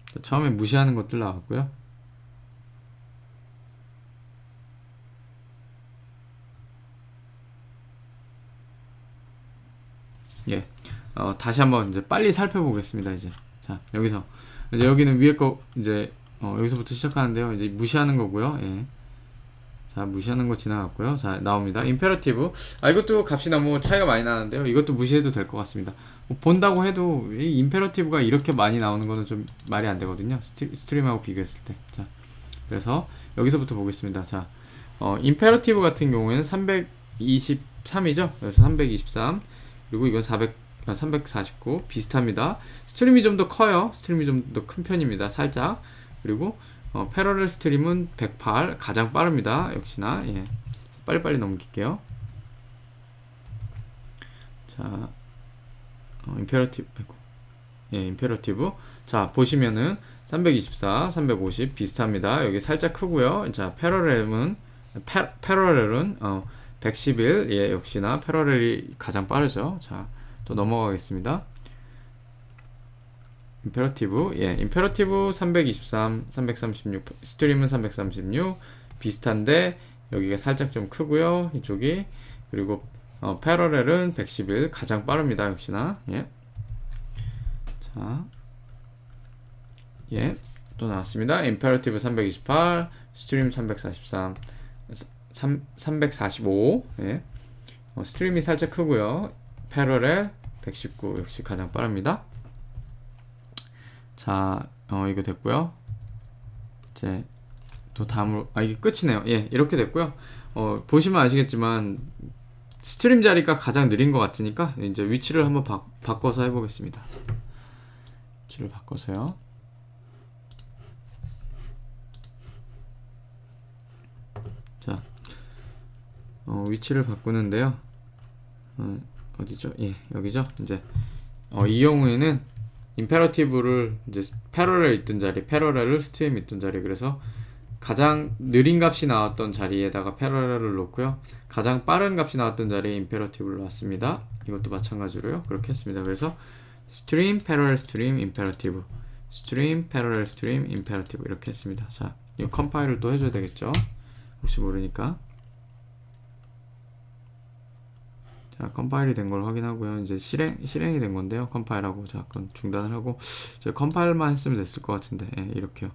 자, 처음에 무시하는 것들 나왔고요. 다시 한번 이제 빨리 살펴보겠습니다. 이제 자 여기서 이제 여기는 위에 거 이제 여기서부터 시작하는데요. 이제 무시하는 거고요. 예. 자 무시하는 거 지나갔고요. 자 나옵니다. 임페러티브. 이것도 값이 너무 차이가 많이 나는데요. 이것도 무시해도 될 것 같습니다. 뭐 본다고 해도 이 임페러티브가 이렇게 많이 나오는 거는 좀 말이 안 되거든요. 스트림하고 비교했을 때. 자 그래서 여기서부터 보겠습니다. 자 임페러티브 같은 경우에는 323이죠. 그래서 323 그리고 이건 349 비슷합니다. 스트림이 좀 더 커요. 스트림이 좀 더 큰 편입니다. 살짝. 그리고 패러렐 스트림은 108 가장 빠릅니다. 역시나 예. 빨리빨리 넘길게요. 자 임페러티브 예 임페러티브 자 보시면은 324 350 비슷합니다. 여기 살짝 크고요. 자 패러렐은 111 예 역시나 패러렐이 가장 빠르죠. 자 또 넘어가겠습니다. 임페러티브 예 임페러티브 323 336 스트림은 336 비슷한데 여기가 살짝 좀 크고요. 이쪽이 그리고 패러렐은 111 가장 빠릅니다. 역시나 예. 자 예 또 나왔습니다. 임페러티브 328 스트림 343 345 예. 스트림이 살짝 크고요. 패러렐 119 역시 가장 빠릅니다. 자, 이거 됐고요. 이제 또 다음으로 이게 끝이네요. 예, 이렇게 됐고요. 보시면 아시겠지만 스트림 자리가 가장 느린 것 같으니까 이제 위치를 한번 바꿔서 해보겠습니다. 위치를 바꿔서요. 자, 위치를 바꾸는데요. 어디죠? 예, 여기죠. 이제 이 경우에는 임페러티브를 이제 패러렐 있던 자리, 패러렐을 스트림 있던 자리. 그래서 가장 느린 값이 나왔던 자리에다가 패러렐을 놓고요. 가장 빠른 값이 나왔던 자리에 임페러티브를 놨습니다. 이것도 마찬가지로요. 그렇게 했습니다. 그래서 스트림, 패러렐, 스트림, 임페러티브, 스트림, 패러렐, 스트림, 임페러티브 이렇게 했습니다. 자, 이 컴파일을 또 해줘야 되겠죠. 혹시 모르니까. 자, 컴파일이 된 걸 확인하고요. 이제 실행이 된 건데요. 컴파일하고 잠깐 중단을 하고 이제 컴파일만 했으면 됐을 것 같은데 예, 이렇게요.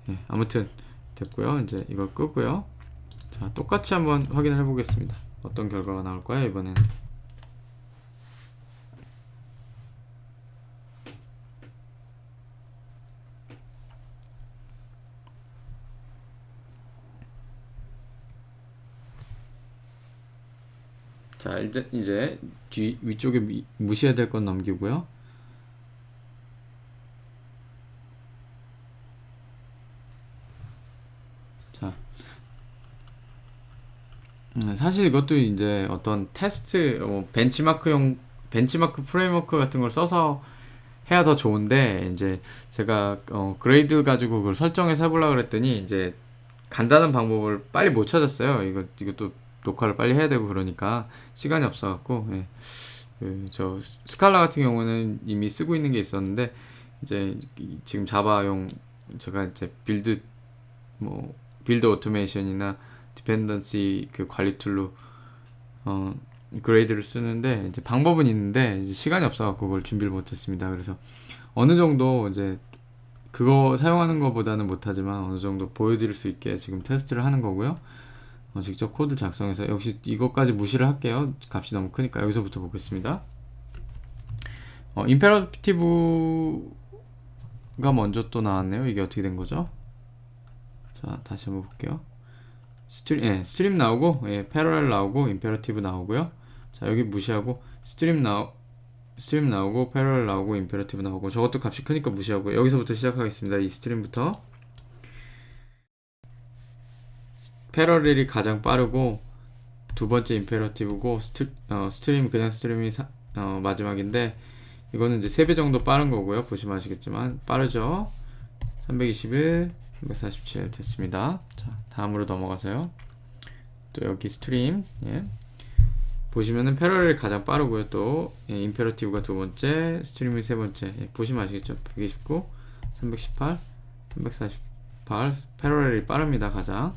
예, 아무튼 됐고요. 이제 이걸 끄고요. 자, 똑같이 한번 확인을 해보겠습니다. 어떤 결과가 나올까요? 이번엔 자, 이제 위쪽에 무시해야 될 건 넘기고요. 자, 사실 이것도 이제 어떤 테스트, 벤치마크 프레임워크 같은 걸 써서 해야 더 좋은데, 이제 제가 그레이드 가지고 그걸 설정해서 해보려고 그랬더니 이제 간단한 방법을 빨리 못 찾았어요. 이것도 녹화를 빨리 해야 되고 그러니까 시간이 없어갖고 예. 저 스칼라 같은 경우는 이미 쓰고 있는 게 있었는데 이제 지금 자바용 제가 이제 빌드 오토메이션이나 디펜던시 그 관리 툴로 그레이드를 쓰는데 이제 방법은 있는데 이제 시간이 없어갖고 그걸 준비를 못했습니다. 그래서 어느 정도 이제 그거 사용하는 것보다는 못하지만 어느 정도 보여드릴 수 있게 지금 테스트를 하는 거고요. 직접 코드 작성해서 역시 이것까지 무시를 할게요. 값이 너무 크니까 여기서부터 보겠습니다. 임페러티브가 먼저 또 나왔네요. 이게 어떻게 된 거죠? 자, 다시 한번 볼게요. 스트림 나오고 패러렐 나오고 임페러티브 나오고요. 자, 여기 무시하고 스트림 나오고 패러렐 나오고 임페러티브 나오고 저것도 값이 크니까 무시하고 여기서부터 시작하겠습니다. 이 스트림부터. 패러렐이 가장 빠르고 두 번째 임페러티브고 스트림 그냥 스트림이 마지막인데 이거는 이제 3배 정도 빠른 거고요. 보시면 아시겠지만 빠르죠. 321 347 됐습니다. 자, 다음으로 넘어가서요. 또 여기 스트림 예. 보시면은 패러렐이 가장 빠르고요. 또 임페러티브가 두 번째, 스트림이 세 번째. 보시면 아시겠죠. 129 318 348 패러렐이 빠릅니다. 가장.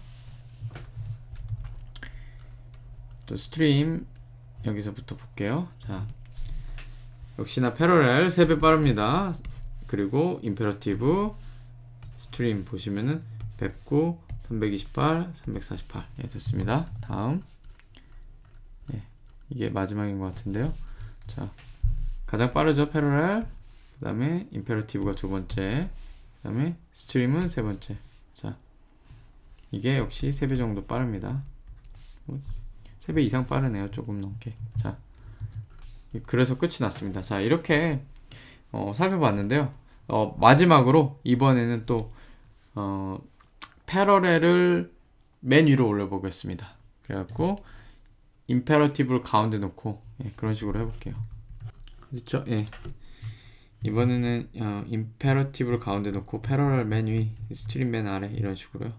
또 스트림 여기서부터 볼게요. 자, 역시나 패러렐 3배 빠릅니다. 그리고 임페러티브 스트림 보시면은 109, 328, 348. 예, 됐습니다. 다음. 예, 이게 마지막인 것 같은데요. 자, 가장 빠르죠, 패러렐. 그 다음에 임페러티브가 두 번째. 그 다음에 스트림은 세 번째. 자, 이게 역시 3배 정도 빠릅니다. 3배 이상 빠르네요. 조금 넘게. 자, 그래서 끝이 났습니다. 자, 이렇게 살펴봤는데요. 마지막으로 이번에는 또 패러렐을 맨 위로 올려보겠습니다. 그래갖고 임페러티브를 가운데 놓고 그런 식으로 해볼게요. 됐죠? 예. 이번에는 임페러티브를 가운데 놓고 패러렐 맨 위, 스트림 맨 아래 이런 식으로요.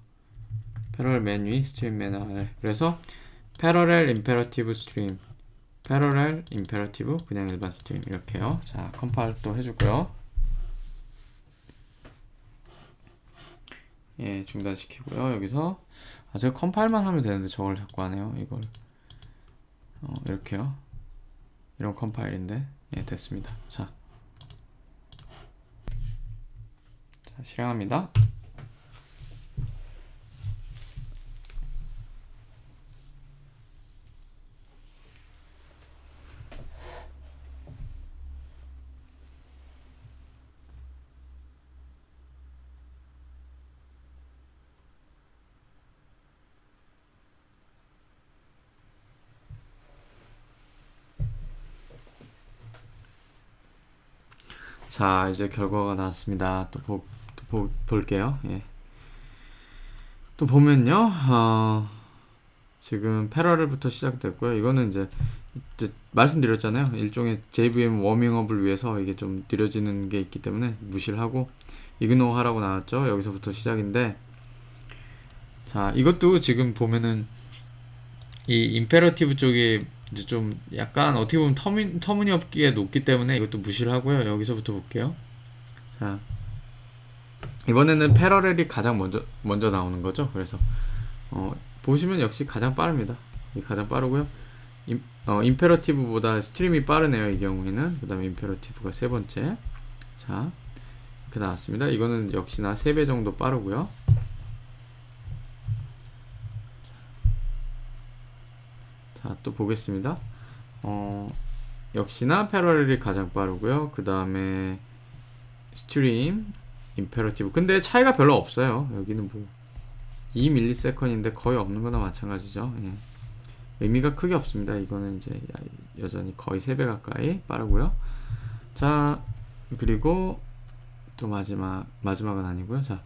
패러렐 맨 위, 스트림 맨 아래. 그래서 패러렐 임페러티브 스트림, 패러렐 임페러티브 그냥 일반 스트림 이렇게요. 자, 컴파일 또 해주고요. 예, 중단시키고요. 여기서 제가 컴파일만 하면 되는데 저걸 자꾸 하네요. 이걸 이렇게요. 이런 컴파일인데 예, 됐습니다. 자, 실행합니다. 자, 이제 결과가 나왔습니다. 또 볼게요. 예. 또 보면요, 지금 패러렐부터 시작됐고요. 이거는 이제 말씀드렸잖아요. 일종의 JVM 워밍업을 위해서 이게 좀 느려지는 게 있기 때문에 무시를 하고 이그노 하라고 나왔죠. 여기서부터 시작인데, 자, 이것도 지금 보면은 이 임페러티브 쪽이 이제 좀 약간 어떻게 보면 터무니없게 높기 때문에 이것도 무시를 하고요. 여기서부터 볼게요. 자, 이번에는 패러렐이 가장 먼저 나오는 거죠. 그래서 보시면 역시 가장 빠릅니다. 가장 빠르고요. 임페러티브보다 스트림이 빠르네요. 이 경우에는. 그 다음에 임페러티브가 세 번째. 자, 이렇게 나왔습니다. 이거는 역시나 3배 정도 빠르고요. 자, 또 보겠습니다. 역시나 패러렐이 가장 빠르고요. 그 다음에 스트림, 임페러티브. 근데 차이가 별로 없어요. 여기는 뭐 2ms인데 거의 없는 거나 마찬가지죠. 예. 의미가 크게 없습니다. 이거는 이제 여전히 거의 3배 가까이 빠르고요. 자, 그리고 또 마지막은 아니고요. 자,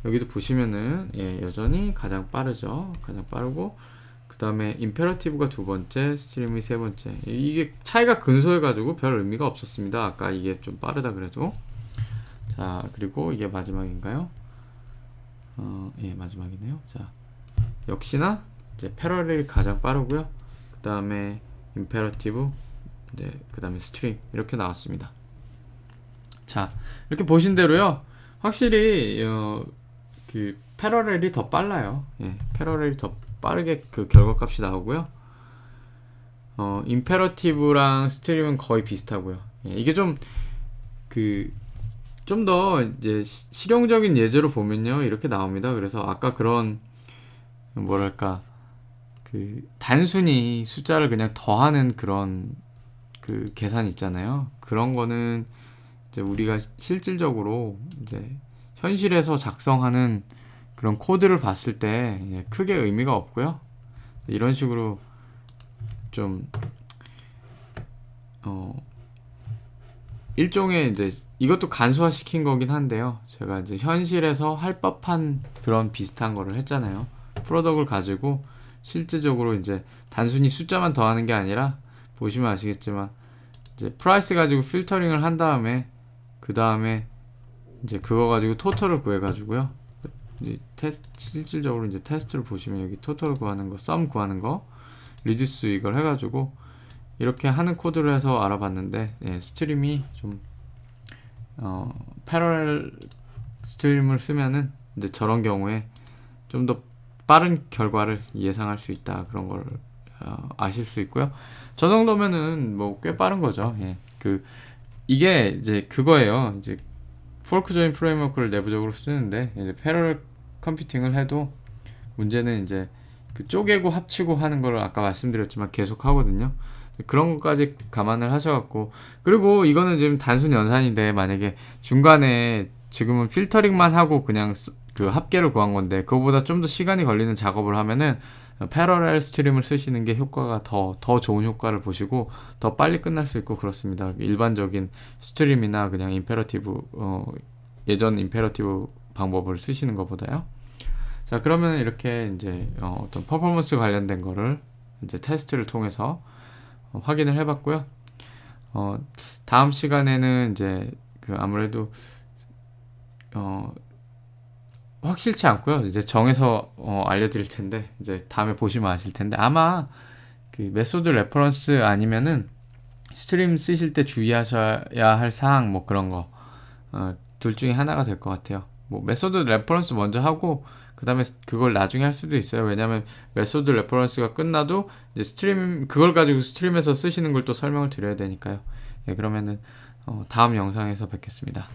여기도 보시면은 예, 여전히 가장 빠르죠. 가장 빠르고 그 다음에 임페러티브가 두 번째, 스트림이 세 번째. 이게 차이가 근소해가지고 별 의미가 없었습니다. 아까 이게 좀 빠르다 그래도. 자, 그리고 이게 마지막인가요? 예, 마지막이네요. 자, 역시나 이제 패러렐이 가장 빠르고요. 그 다음에 임페러티브, 이제 그 다음에 스트림 이렇게 나왔습니다. 자, 이렇게 보신 대로요. 확실히 그 패러렐이 더 빨라요. 예, 패러렐이 더 빠르게 그 결과값이 나오고요. 임페러티브랑 스트림은 거의 비슷하고요. 예, 이게 좀 더 이제 실용적인 예제로 보면요, 이렇게 나옵니다. 그래서 아까 그런 뭐랄까 그 단순히 숫자를 그냥 더하는 그런 그 계산 있잖아요. 그런 거는 이제 우리가 실질적으로 이제 현실에서 작성하는 그런 코드를 봤을 때 크게 의미가 없고요. 이런 식으로 좀 일종의 이제 이것도 간소화 시킨 거긴 한데요. 제가 이제 현실에서 할 법한 그런 비슷한 거를 했잖아요. 프로덕을 가지고 실제적으로 이제 단순히 숫자만 더하는 게 아니라 보시면 아시겠지만 이제 프라이스 가지고 필터링을 한 다음에 그 다음에 이제 그거 가지고 토탈을 구해 가지고요. 이제 실질적으로 이제 테스트를 보시면 여기 토탈 구하는 거, 썸 구하는 거, 리듀스 이걸 해가지고 이렇게 하는 코드를 해서 알아봤는데 예, 스트림이 좀 패러렐 스트림을 쓰면은 이제 저런 경우에 좀 더 빠른 결과를 예상할 수 있다 그런 걸 아실 수 있고요. 저 정도면은 뭐 꽤 빠른 거죠. 예, 그 이게 이제 그거예요. 이제 포크 조인 프레임워크를 내부적으로 쓰는데 이제 패러럴 컴퓨팅을 해도 문제는 이제 그 쪼개고 합치고 하는 걸 아까 말씀드렸지만 계속 하거든요. 그런 것까지 감안을 하셔갖고, 그리고 이거는 지금 단순 연산인데 만약에 중간에 지금은 필터링만 하고 그냥 그 합계를 구한 건데 그거보다 좀 더 시간이 걸리는 작업을 하면은 패러렐 스트림을 쓰시는 게 효과가 더 좋은 효과를 보시고 더 빨리 끝날 수 있고 그렇습니다. 일반적인 스트림이나 그냥 임페러티브 예전 임페러티브 방법을 쓰시는 것보다요. 자, 그러면 이렇게 이제 어떤 퍼포먼스 관련된 거를 이제 테스트를 통해서 확인을 해봤고요. 다음 시간에는 이제 그 아무래도 확실치 않고요. 이제 정해서 알려드릴 텐데 이제 다음에 보시면 아실 텐데 아마 그 메소드 레퍼런스 아니면은 스트림 쓰실 때 주의하셔야 할 사항 뭐 그런 거 둘 중에 하나가 될 것 같아요. 뭐 메소드 레퍼런스 먼저 하고 그 다음에 그걸 나중에 할 수도 있어요. 왜냐면 메소드 레퍼런스가 끝나도 이제 스트림 그걸 가지고 스트림에서 쓰시는 걸 또 설명을 드려야 되니까요. 예, 그러면은 다음 영상에서 뵙겠습니다.